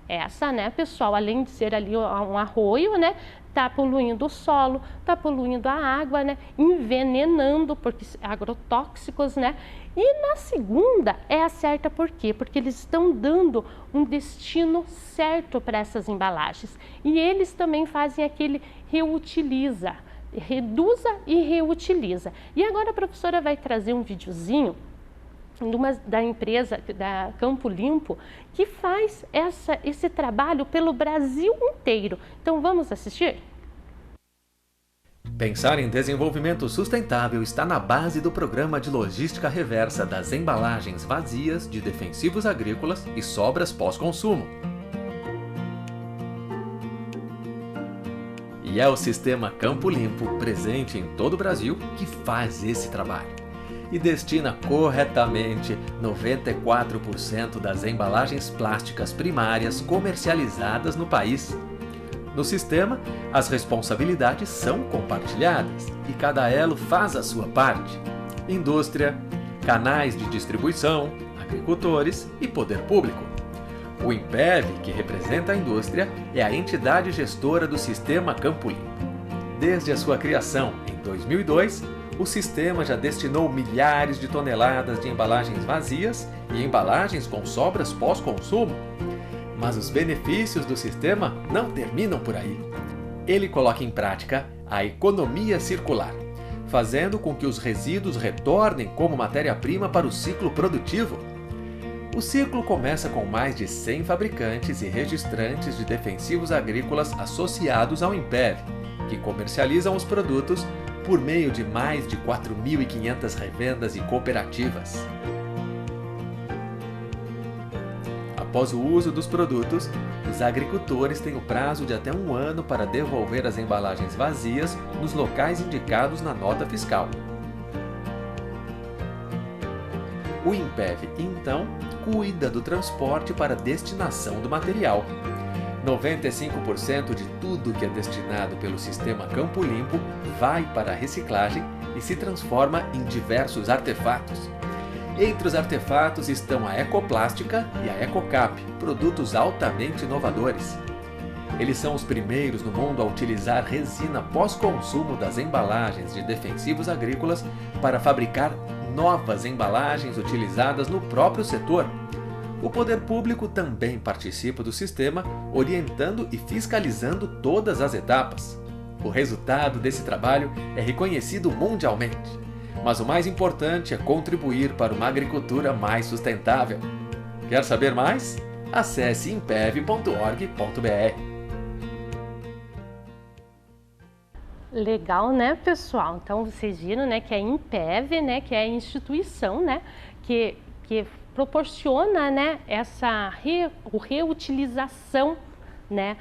Essa, né, pessoal, além de ser ali um arroio, né, está poluindo o solo, está poluindo a água, né, envenenando, porque agrotóxicos, né. E na segunda é a certa por quê? Porque eles estão dando um destino certo para essas embalagens. E eles também fazem aquele reutiliza, reduza e reutiliza. E agora a professora vai trazer um videozinho da empresa da Campo Limpo, que faz esse trabalho pelo Brasil inteiro. Então vamos assistir? Pensar em desenvolvimento sustentável está na base do programa de logística reversa das embalagens vazias de defensivos agrícolas e sobras pós-consumo. E é o sistema Campo Limpo, presente em todo o Brasil, que faz esse trabalho e destina corretamente 94% das embalagens plásticas primárias comercializadas no país. No sistema, as responsabilidades são compartilhadas e cada elo faz a sua parte. Indústria, canais de distribuição, agricultores e poder público. O INPEV, que representa a indústria, é a entidade gestora do sistema Campo Limpo. Desde a sua criação, em 2002, o sistema já destinou milhares de toneladas de embalagens vazias e embalagens com sobras pós-consumo. Mas os benefícios do sistema não terminam por aí. Ele coloca em prática a economia circular, fazendo com que os resíduos retornem como matéria-prima para o ciclo produtivo. O ciclo começa com mais de 100 fabricantes e registrantes de defensivos agrícolas associados ao INPEV, que comercializam os produtos por meio de mais de 4.500 revendas e cooperativas. Após o uso dos produtos, os agricultores têm o prazo de até 1 ano para devolver as embalagens vazias nos locais indicados na nota fiscal. O INPEV, então, cuida do transporte para a destinação do material. 95% de tudo que é destinado pelo sistema Campo Limpo vai para a reciclagem e se transforma em diversos artefatos. Entre os artefatos estão a ecoplástica e a ecocap, produtos altamente inovadores. Eles são os primeiros no mundo a utilizar resina pós-consumo das embalagens de defensivos agrícolas para fabricar novas embalagens utilizadas no próprio setor. O poder público também participa do sistema, orientando e fiscalizando todas as etapas. O resultado desse trabalho é reconhecido mundialmente. Mas o mais importante é contribuir para uma agricultura mais sustentável. Quer saber mais? Acesse impev.org.br. Legal, né, pessoal? Então, vocês viram, né, que a Impev, né, que é a instituição, né, que proporciona, né, essa reutilização, né,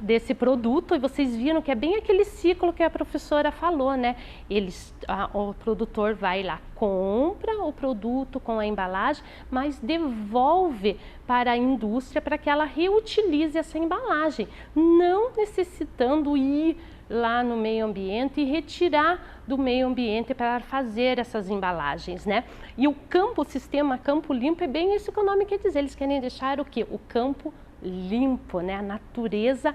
desse produto, e vocês viram que é bem aquele ciclo que a professora falou, né? O produtor vai lá, compra o produto com a embalagem, mas devolve para a indústria para que ela reutilize essa embalagem, não necessitando ir lá no meio ambiente e retirar do meio ambiente para fazer essas embalagens, né? E o sistema Campo Limpo é bem isso que o nome quer dizer, eles querem deixar o quê? O campo limpo, né? A natureza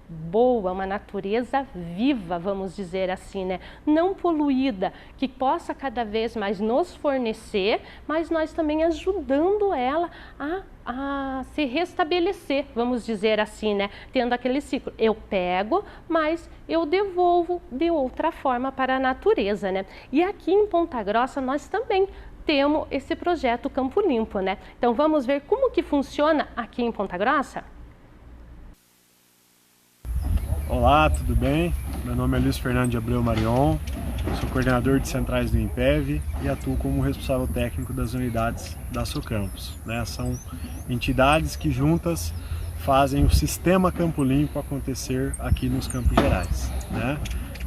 boa, uma natureza viva, vamos dizer assim, né? Não poluída, que possa cada vez mais nos fornecer, mas nós também ajudando ela a se restabelecer, vamos dizer assim, né? Tendo aquele ciclo, eu pego, mas eu devolvo de outra forma para a natureza, né? E aqui em Ponta Grossa nós também temos esse projeto Campo Limpo, né? Então vamos ver como que funciona aqui em Ponta Grossa? Olá, tudo bem? Meu nome é Luiz Fernando de Abreu Marion, sou coordenador de centrais do Impev e atuo como responsável técnico das unidades da Socampos, né? São entidades que juntas fazem o sistema Campo Limpo acontecer aqui nos Campos Gerais, né?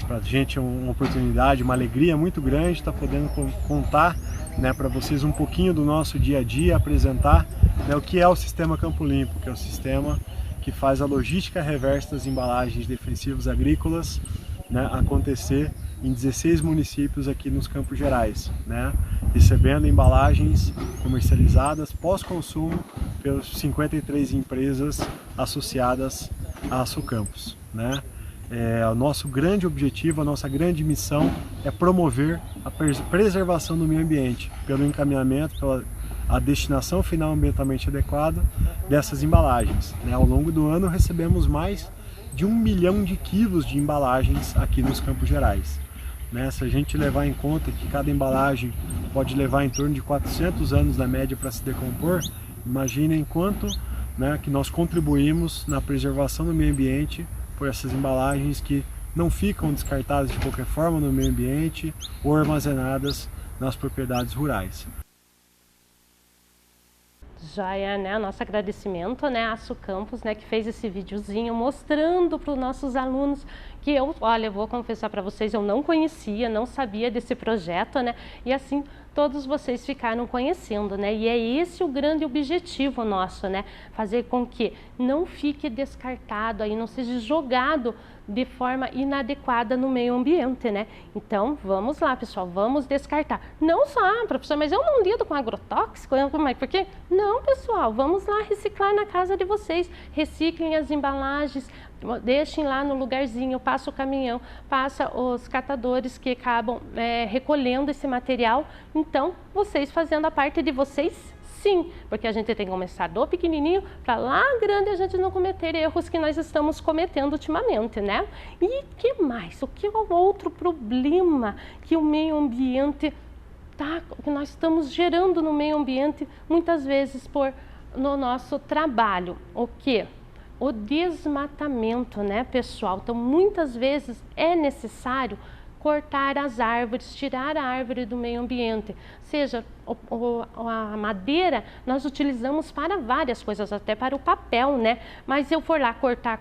Para a gente é uma oportunidade, uma alegria muito grande estar podendo contar, né, para vocês um pouquinho do nosso dia a dia, apresentar, né, o que é o sistema Campo Limpo, que é o sistema que faz a logística reversa das embalagens de defensivos agrícolas, né, acontecer em 16 municípios aqui nos Campos Gerais, né, recebendo embalagens comercializadas pós-consumo pelas 53 empresas associadas à Socampos, né. O nosso grande objetivo, a nossa grande missão é promover a preservação do meio ambiente pelo encaminhamento, pela a destinação final ambientalmente adequada dessas embalagens, né? Ao longo do ano recebemos mais de 1 milhão de quilos de embalagens aqui nos Campos Gerais, né? Se a gente levar em conta que cada embalagem pode levar em torno de 400 anos na média para se decompor, imaginem quanto, né, que nós contribuímos na preservação do meio ambiente por essas embalagens que não ficam descartadas de qualquer forma no meio ambiente ou armazenadas nas propriedades rurais. Joia, né? Nosso agradecimento, né, à Socampos, né, que fez esse videozinho mostrando para os nossos alunos que eu vou confessar para vocês, eu não conhecia, não sabia desse projeto, né, e assim todos vocês ficaram conhecendo, né, e é esse o grande objetivo nosso, né, fazer com que não fique descartado aí, não seja jogado de forma inadequada no meio ambiente, né? Então, vamos lá, pessoal, vamos descartar. Não só, professor, mas eu não lido com agrotóxico, porque? Não, pessoal, vamos lá reciclar na casa de vocês. Reciclem as embalagens, deixem lá no lugarzinho, passa o caminhão, passa os catadores que acabam recolhendo esse material. Então, vocês fazendo a parte de vocês, sim, porque a gente tem que começar do pequenininho para lá grande a gente não cometer erros que nós estamos cometendo ultimamente, né? E que mais? O que é o outro problema que o meio ambiente que nós estamos gerando no meio ambiente muitas vezes no nosso trabalho? O que? O desmatamento, né, pessoal? Então, muitas vezes é necessário cortar as árvores, tirar a árvore do meio ambiente. Seja a madeira, nós utilizamos para várias coisas, até para o papel, né? Mas se eu for lá cortar,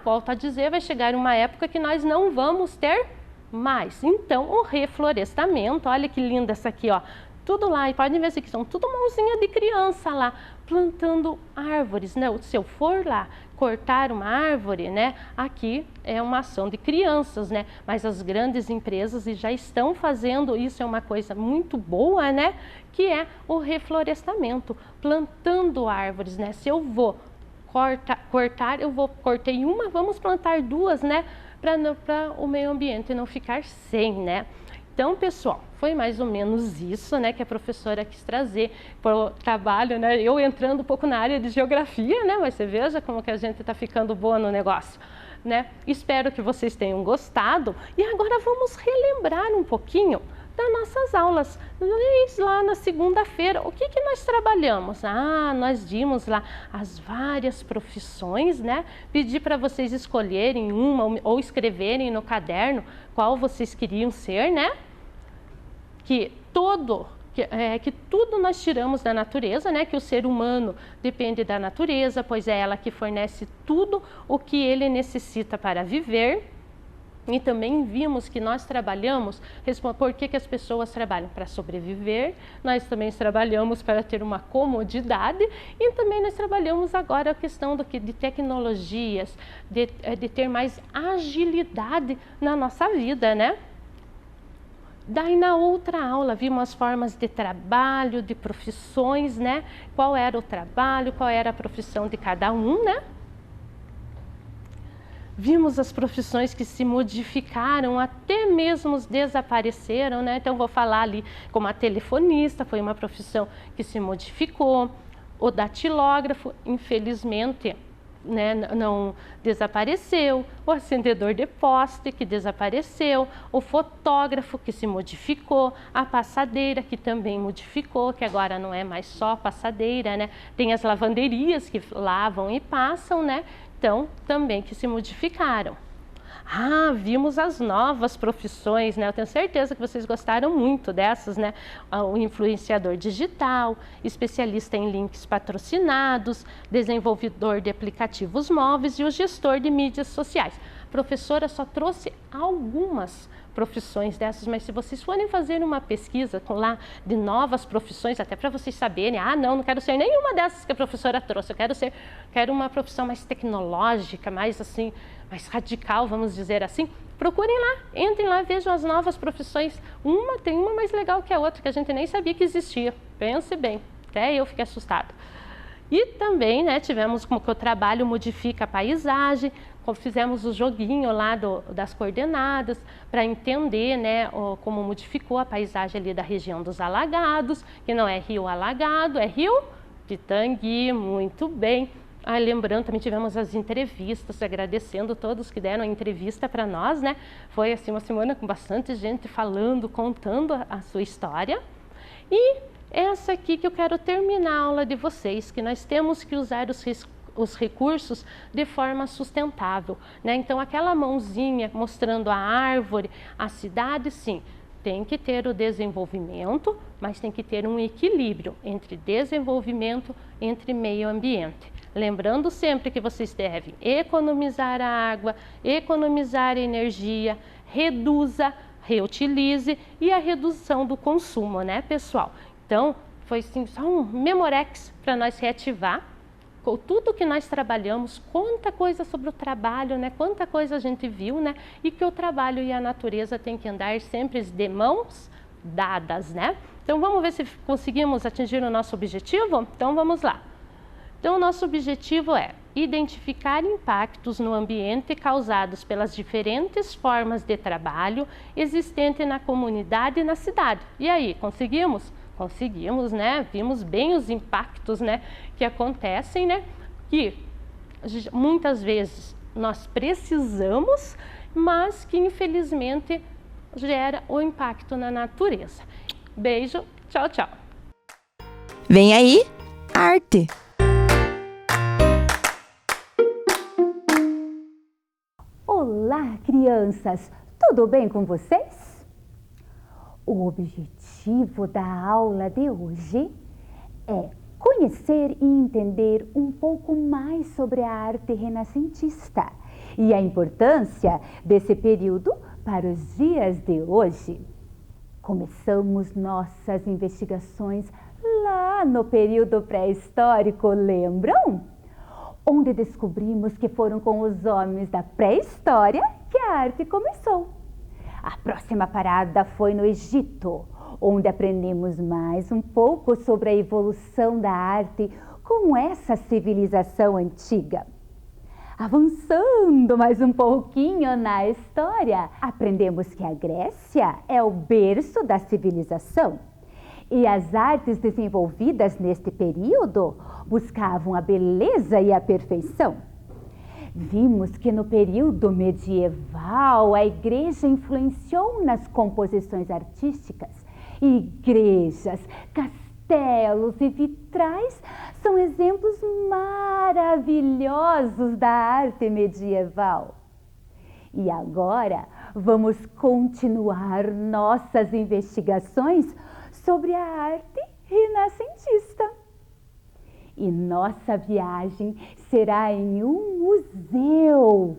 volto a dizer, vai chegar uma época que nós não vamos ter mais. Então, o reflorestamento, olha que linda essa aqui, ó. tudo lá, e podem ver assim, que são tudo mãozinha de criança lá, plantando árvores, né? Se eu for lá cortar uma árvore, né? Aqui é uma ação de crianças, né? Mas as grandes empresas já estão fazendo isso, é uma coisa muito boa, né? Que é o reflorestamento, plantando árvores, né? Se eu vou cortar, cortei uma, vamos plantar duas, né? Para o meio ambiente não ficar sem, né? Então, pessoal, foi mais ou menos isso, né, que a professora quis trazer para o trabalho, né? Eu entrando um pouco na área de geografia, né? Mas você veja como que a gente está ficando boa no negócio, né? Espero que vocês tenham gostado. E agora vamos relembrar um pouquinho das nossas aulas. Lá na segunda-feira, o que nós trabalhamos? Nós vimos lá as várias profissões, né? Pedi para vocês escolherem uma ou escreverem no caderno qual vocês queriam ser, né? Que tudo nós tiramos da natureza, né? Que o ser humano depende da natureza, pois é ela que fornece tudo o que ele necessita para viver. E também vimos que nós trabalhamos, por que as pessoas trabalham? Para sobreviver, nós também trabalhamos para ter uma comodidade e também nós trabalhamos agora a questão de tecnologias, de ter mais agilidade na nossa vida, né? Daí na outra aula vimos as formas de trabalho, de profissões, né? Qual era o trabalho, qual era a profissão de cada um, né? Vimos as profissões que se modificaram, até mesmo desapareceram, né? Então, vou falar ali como a telefonista, foi uma profissão que se modificou. O datilógrafo, infelizmente, né, não desapareceu. O acendedor de poste, que desapareceu. O fotógrafo, que se modificou. A passadeira, que também modificou, que agora não é mais só passadeira, né? Tem as lavanderias que lavam e passam, né? Então, também que se modificaram. Vimos as novas profissões, né? Eu tenho certeza que vocês gostaram muito dessas, né? O influenciador digital, especialista em links patrocinados, desenvolvedor de aplicativos móveis e o gestor de mídias sociais. A professora só trouxe algumas profissões dessas, mas se vocês forem fazer uma pesquisa lá de novas profissões, até para vocês saberem, não quero ser nenhuma dessas que a professora trouxe, eu quero uma profissão mais tecnológica, mais assim, mais radical, vamos dizer assim, procurem lá, entrem lá, vejam as novas profissões. Tem uma mais legal que a outra, que a gente nem sabia que existia, pense bem, até eu fiquei assustada. E também, né, tivemos como que o trabalho modifica a paisagem, fizemos o joguinho lá das coordenadas para entender, né, como modificou a paisagem ali da região dos alagados, que não é rio alagado, é rio Pitangui, muito bem. Lembrando, também tivemos as entrevistas, agradecendo todos que deram a entrevista para nós, né? Foi assim uma semana com bastante gente falando, contando a sua história. E essa aqui que eu quero terminar a aula de vocês, que nós temos que usar os recursos de forma sustentável, né? Então, aquela mãozinha mostrando a árvore, a cidade, sim, tem que ter o desenvolvimento, mas tem que ter um equilíbrio entre desenvolvimento, entre meio ambiente. Lembrando sempre que vocês devem economizar a água, economizar a energia, reduza, reutilize e a redução do consumo, né, pessoal? Então, foi sim, só um memorex para nós reativar com tudo que nós trabalhamos, quanta coisa sobre o trabalho, né? Quanta coisa a gente viu, né? E que o trabalho e a natureza têm que andar sempre de mãos dadas, né? Então, vamos ver se conseguimos atingir o nosso objetivo? Então, vamos lá. Então, o nosso objetivo é identificar impactos no ambiente causados pelas diferentes formas de trabalho existentes na comunidade e na cidade. E aí, conseguimos? Conseguimos, né? Vimos bem os impactos, né, que acontecem, né? Que muitas vezes nós precisamos, mas que infelizmente gera o impacto na natureza. Beijo, tchau, tchau. Vem aí, arte! Olá, crianças! Tudo bem com vocês? O objetivo da aula de hoje é conhecer e entender um pouco mais sobre a arte renascentista e a importância desse período para os dias de hoje. Começamos nossas investigações lá no período pré-histórico, lembram? Onde descobrimos que foram com os homens da pré-história que a arte começou. A próxima parada foi no Egito, onde aprendemos mais um pouco sobre a evolução da arte com essa civilização antiga. Avançando mais um pouquinho na história, aprendemos que a Grécia é o berço da civilização. E as artes desenvolvidas neste período buscavam a beleza e a perfeição. Vimos que no período medieval a igreja influenciou nas composições artísticas. Igrejas, castelos e vitrais são exemplos maravilhosos da arte medieval. E agora vamos continuar nossas investigações sobre a arte renascentista. E nossa viagem será em um museu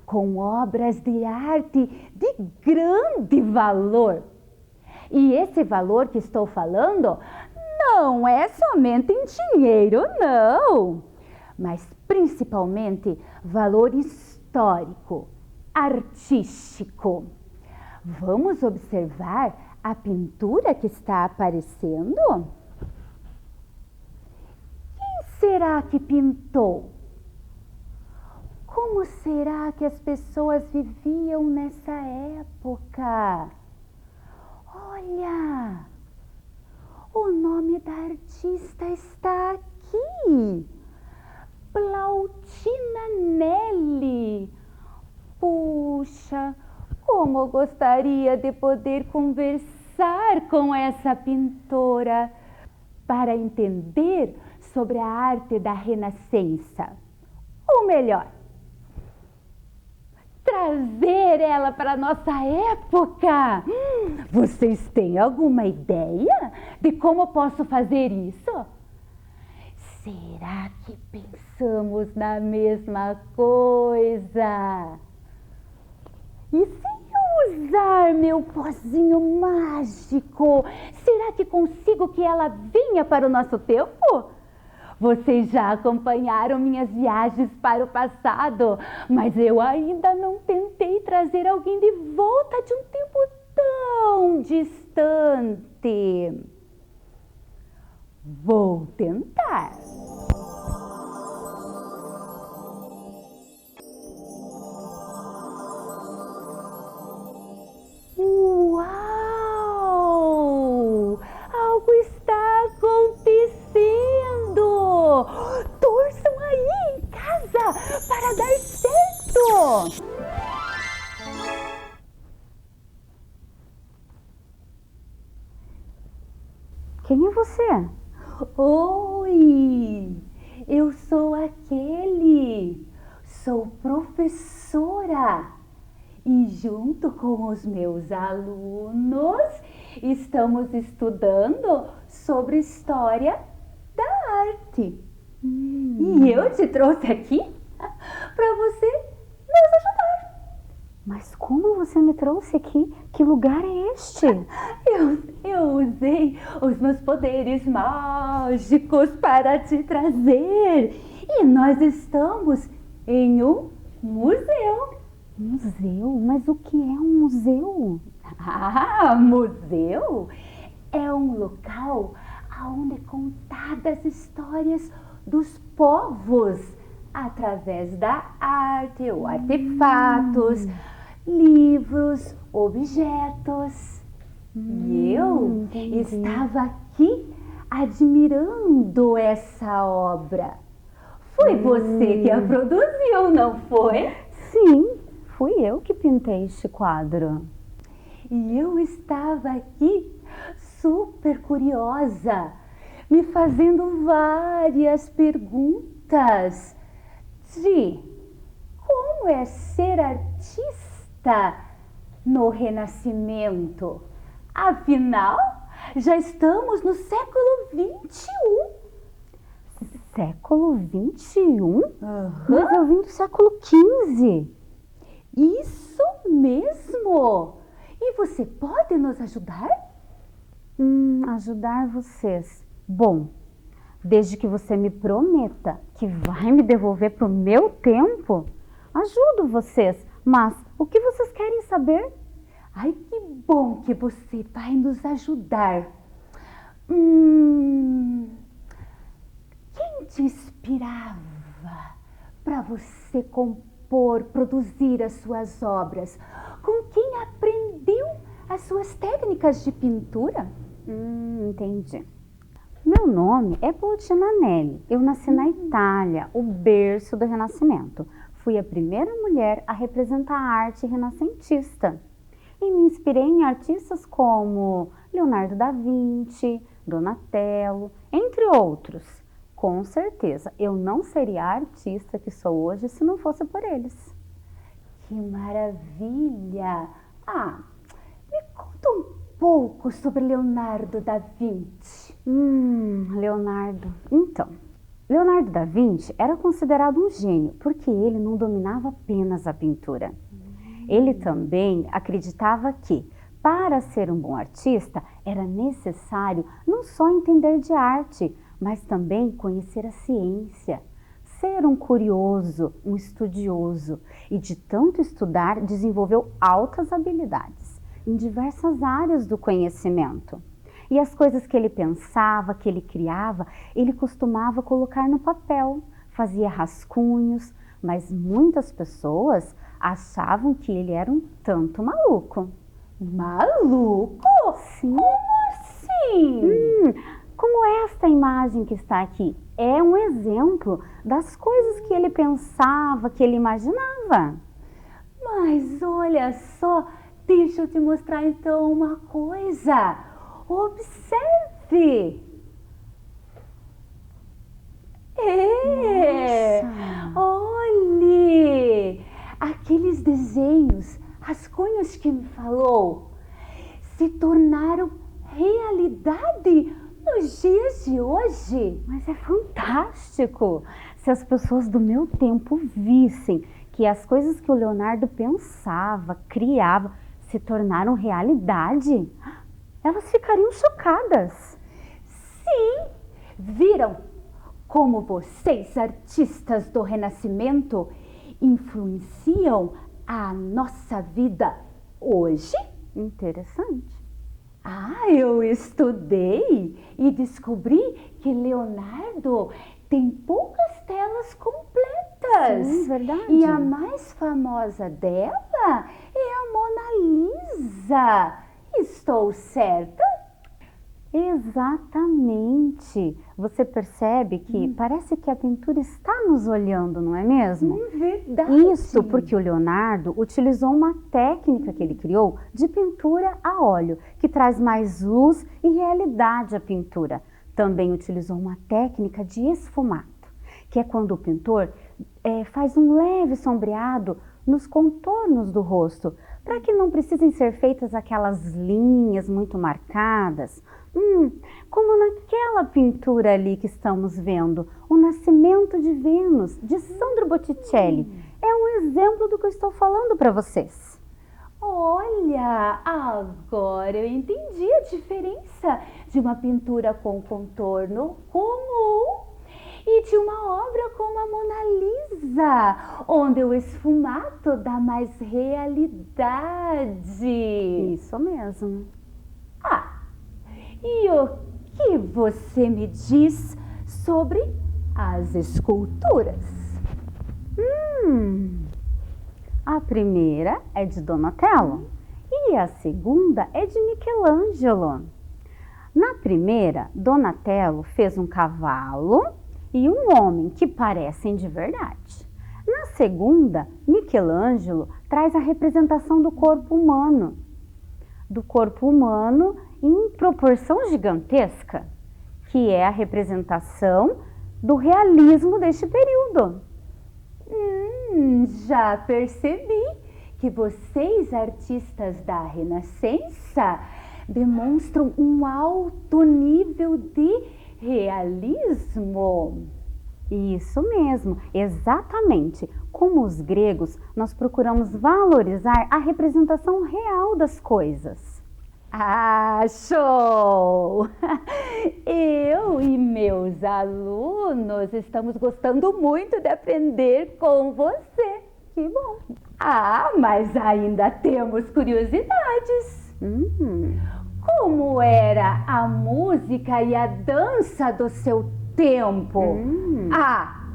com obras de arte de grande valor. E esse valor que estou falando não é somente em dinheiro, não, mas principalmente valor histórico, artístico. Vamos observar a pintura que está aparecendo? Quem será que pintou? Como será que as pessoas viviam nessa época? Olha, o nome da artista está aqui. Plautina Nelly. Puxa, como eu gostaria de poder conversar com essa pintora para entender sobre a arte da Renascença. Ou melhor, trazer ela para a nossa época. Vocês têm alguma ideia de como posso fazer isso? Será que pensamos na mesma coisa? E se eu usar meu pozinho mágico, será que consigo que ela venha para o nosso tempo? Vocês já acompanharam minhas viagens para o passado, mas eu ainda não tentei trazer alguém de volta de um tempo tão distante. Vou tentar. Uau! Algo está acontecendo! Torçam aí em casa para dar certo! Quem é você? Oi! Eu sou aquele! Sou professora! E junto com os meus alunos, estamos estudando sobre história da arte. E eu te trouxe aqui para você nos ajudar. Mas como você me trouxe aqui? Que lugar é este? Eu usei os meus poderes mágicos para te trazer. E nós estamos em um museu. Museu? Mas o que é um museu? Ah, museu é um local onde contadas histórias dos povos através da arte ou artefatos, livros, objetos. E eu estava aqui admirando essa obra. Foi você que a produziu, não foi? Sim. Fui eu que pintei este quadro. E eu estava aqui super curiosa, me fazendo várias perguntas de como é ser artista no Renascimento. Afinal, já estamos no século XXI. Século XXI? Mas eu vim do século XV. Isso mesmo! E você pode nos ajudar? Ajudar vocês. Bom, desde que você me prometa que vai me devolver para o meu tempo, ajudo vocês. Mas o que vocês querem saber? Ai, que bom que você vai nos ajudar. Quem te inspirava para você compor, produzir as suas obras? Com quem aprendeu as suas técnicas de pintura? Entendi. Meu nome é Bottianelli. Eu nasci na Itália, o berço do Renascimento. Fui a primeira mulher a representar a arte renascentista. E me inspirei em artistas como Leonardo da Vinci, Donatello, entre outros. Com certeza, eu não seria a artista que sou hoje se não fosse por eles. Que maravilha! Me conta um pouco sobre Leonardo da Vinci. Leonardo. Então, Leonardo da Vinci era considerado um gênio porque ele não dominava apenas a pintura. Ele também acreditava que, para ser um bom artista, era necessário não só entender de arte, mas também conhecer a ciência. Ser um curioso, um estudioso, e de tanto estudar, desenvolveu altas habilidades em diversas áreas do conhecimento. E as coisas que ele pensava, que ele criava, ele costumava colocar no papel, fazia rascunhos, mas muitas pessoas achavam que ele era um tanto maluco. Maluco? Sim. Como assim? Como esta imagem que está aqui é um exemplo das coisas que ele pensava, que ele imaginava. Mas olha só, deixa eu te mostrar então uma coisa. Observe! Olhe! Aqueles desenhos, rascunhos que me falou, se tornaram realidade nos dias de hoje. Mas é fantástico! Se as pessoas do meu tempo vissem que as coisas que o Leonardo pensava, criava, se tornaram realidade, elas ficariam chocadas. Sim! Viram como vocês, artistas do Renascimento, influenciam a nossa vida hoje? Interessante. Eu estudei e descobri que Leonardo tem poucas telas completas. Sim, verdade. E a mais famosa dela é a Mona Lisa. Estou certa? Exatamente. Você percebe que parece que a pintura está nos olhando, não é mesmo? Verdade. Isso porque o Leonardo utilizou uma técnica que ele criou de pintura a óleo, que traz mais luz e realidade à pintura. Também utilizou uma técnica de esfumato, que é quando o pintor faz um leve sombreado nos contornos do rosto, para que não precisem ser feitas aquelas linhas muito marcadas, como naquela pintura ali que estamos vendo, O Nascimento de Vênus, de Sandro Botticelli. É um exemplo do que eu estou falando para vocês. Olha, agora eu entendi a diferença de uma pintura com contorno comum e de uma obra como a Mona Lisa, onde o esfumato dá mais realidade. Isso mesmo. E o que você me diz sobre as esculturas? A primeira é de Donatello e a segunda é de Michelangelo. Na primeira, Donatello fez um cavalo e um homem que parecem de verdade. Na segunda, Michelangelo traz a representação do corpo humano em proporção gigantesca, que é a representação do realismo deste período. Já percebi que vocês, artistas da Renascença, demonstram um alto nível de realismo. Isso mesmo, exatamente. Como os gregos, nós procuramos valorizar a representação real das coisas. Ah, show! Eu e meus alunos estamos gostando muito de aprender com você. Que bom! Ah, mas ainda temos curiosidades. Como era a música e a dança do seu tempo? Ah,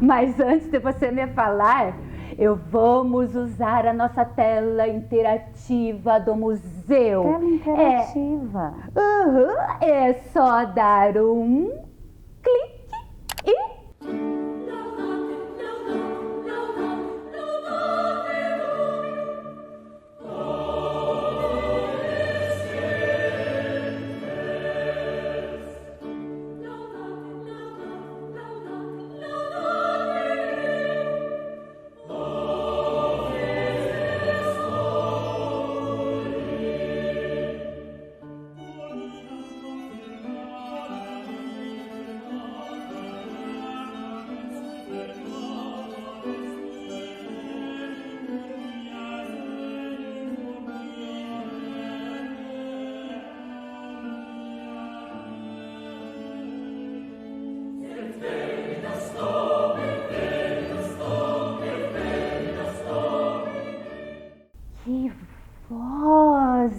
mas antes de você me falar, vamos usar a nossa tela interativa do museu. Tela interativa? É só dar um clique e... Que vozes!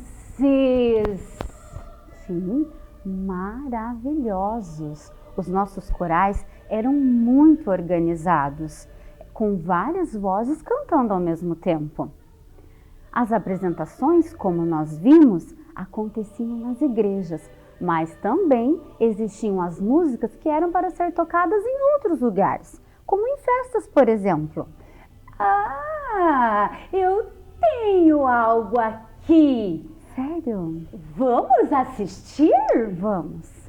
Sim, maravilhosos. Os nossos corais eram muito organizados, com várias vozes cantando ao mesmo tempo. As apresentações, como nós vimos, aconteciam nas igrejas, mas também existiam as músicas que eram para ser tocadas em outros lugares, como em festas, por exemplo. Ah, eu tenho algo aqui. Sério? Vamos assistir? Vamos.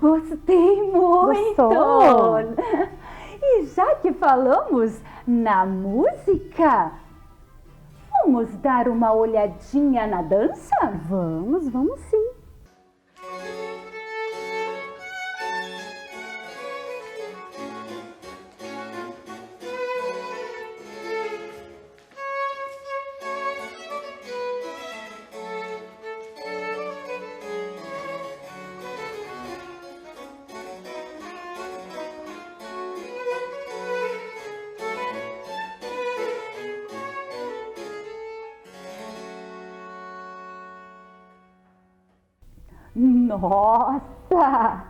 Gostei muito! Gostou? E já que falamos na música, vamos dar uma olhadinha na dança? Vamos sim. Nossa!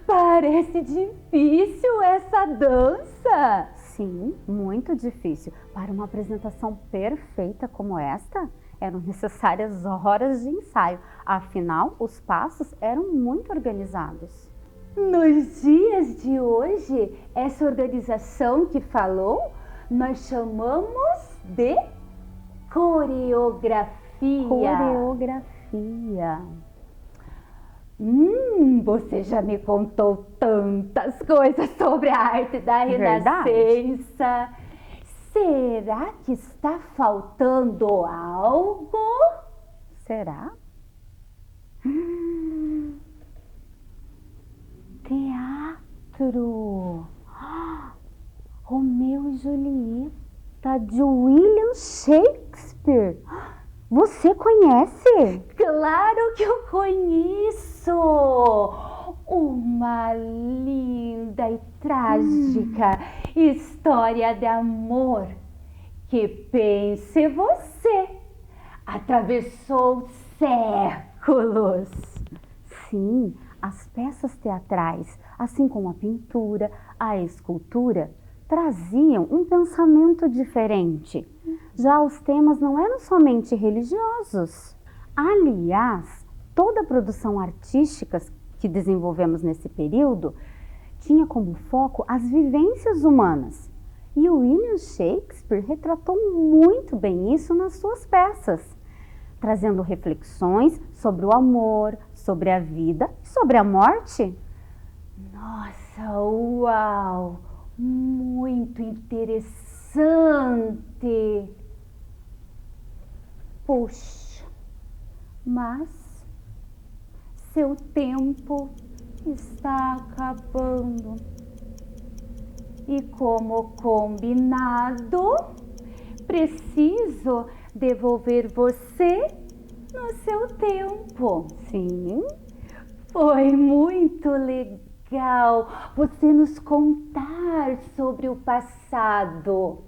Parece difícil essa dança! Sim, muito difícil. Para uma apresentação perfeita como esta, eram necessárias horas de ensaio. Afinal, os passos eram muito organizados. Nos dias de hoje, essa organização que falou, nós chamamos de coreografia. Coreografia. Você já me contou tantas coisas sobre a arte da Verdade. Renascença. Será que está faltando algo? Será? Teatro. Romeu e Julieta, de William Shakespeare. Você conhece? Claro que eu conheço! Uma linda e trágica história de amor que, pense você, atravessou séculos. Sim, as peças teatrais, assim como a pintura, a escultura, traziam um pensamento diferente. Já os temas não eram somente religiosos. Aliás, toda produção artística que desenvolvemos nesse período tinha como foco as vivências humanas. E o William Shakespeare retratou muito bem isso nas suas peças, trazendo reflexões sobre o amor, sobre a vida e sobre a morte. Nossa, uau! Muito interessante! Puxa, mas seu tempo está acabando. E como combinado, preciso devolver você no seu tempo. Sim, foi muito legal você nos contar sobre o passado.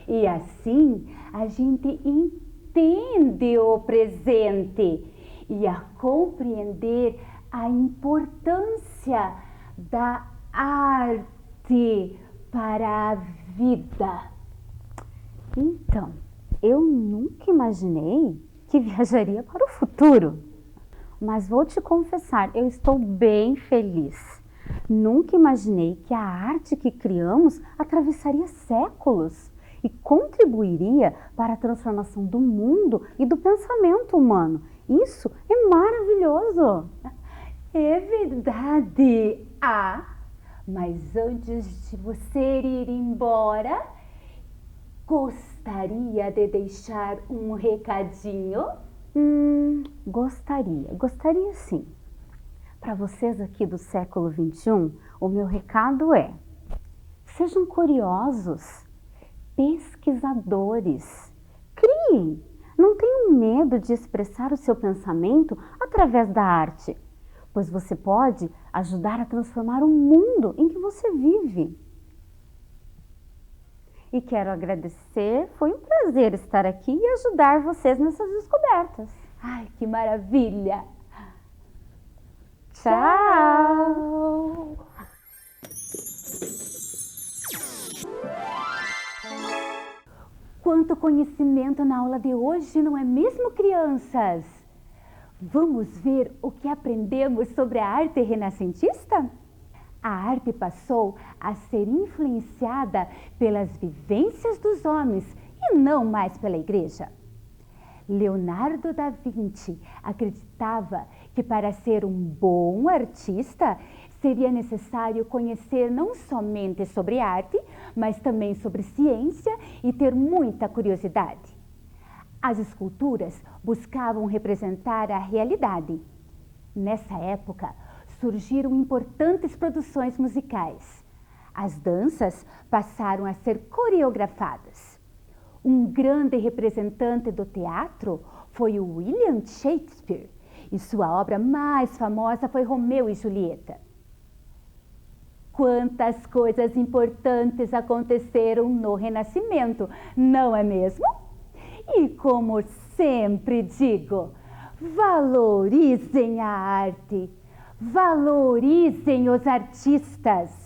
E assim a gente entende o presente e a compreender a importância da arte para a vida. Então, eu nunca imaginei que viajaria para o futuro. Mas vou te confessar, eu estou bem feliz. Nunca imaginei que a arte que criamos atravessaria séculos e contribuiria para a transformação do mundo e do pensamento humano. Isso é maravilhoso! É verdade! Mas antes de você ir embora, gostaria de deixar um recadinho? Gostaria sim. Para vocês aqui do século XXI, o meu recado é: sejam curiosos, pesquisadores, criem, não tenham medo de expressar o seu pensamento através da arte, pois você pode ajudar a transformar o mundo em que você vive. E quero agradecer, foi um prazer estar aqui e ajudar vocês nessas descobertas. Ai, que maravilha! Tchau! Quanto conhecimento na aula de hoje, não é mesmo, crianças? Vamos ver o que aprendemos sobre a arte renascentista? A arte passou a ser influenciada pelas vivências dos homens e não mais pela igreja. Leonardo da Vinci acreditava que para ser um bom artista seria necessário conhecer não somente sobre arte, mas também sobre ciência e ter muita curiosidade. As esculturas buscavam representar a realidade. Nessa época, surgiram importantes produções musicais. As danças passaram a ser coreografadas. Um grande representante do teatro foi o William Shakespeare, e sua obra mais famosa foi Romeu e Julieta. Quantas coisas importantes aconteceram no Renascimento, não é mesmo? E como sempre digo, valorizem a arte, valorizem os artistas.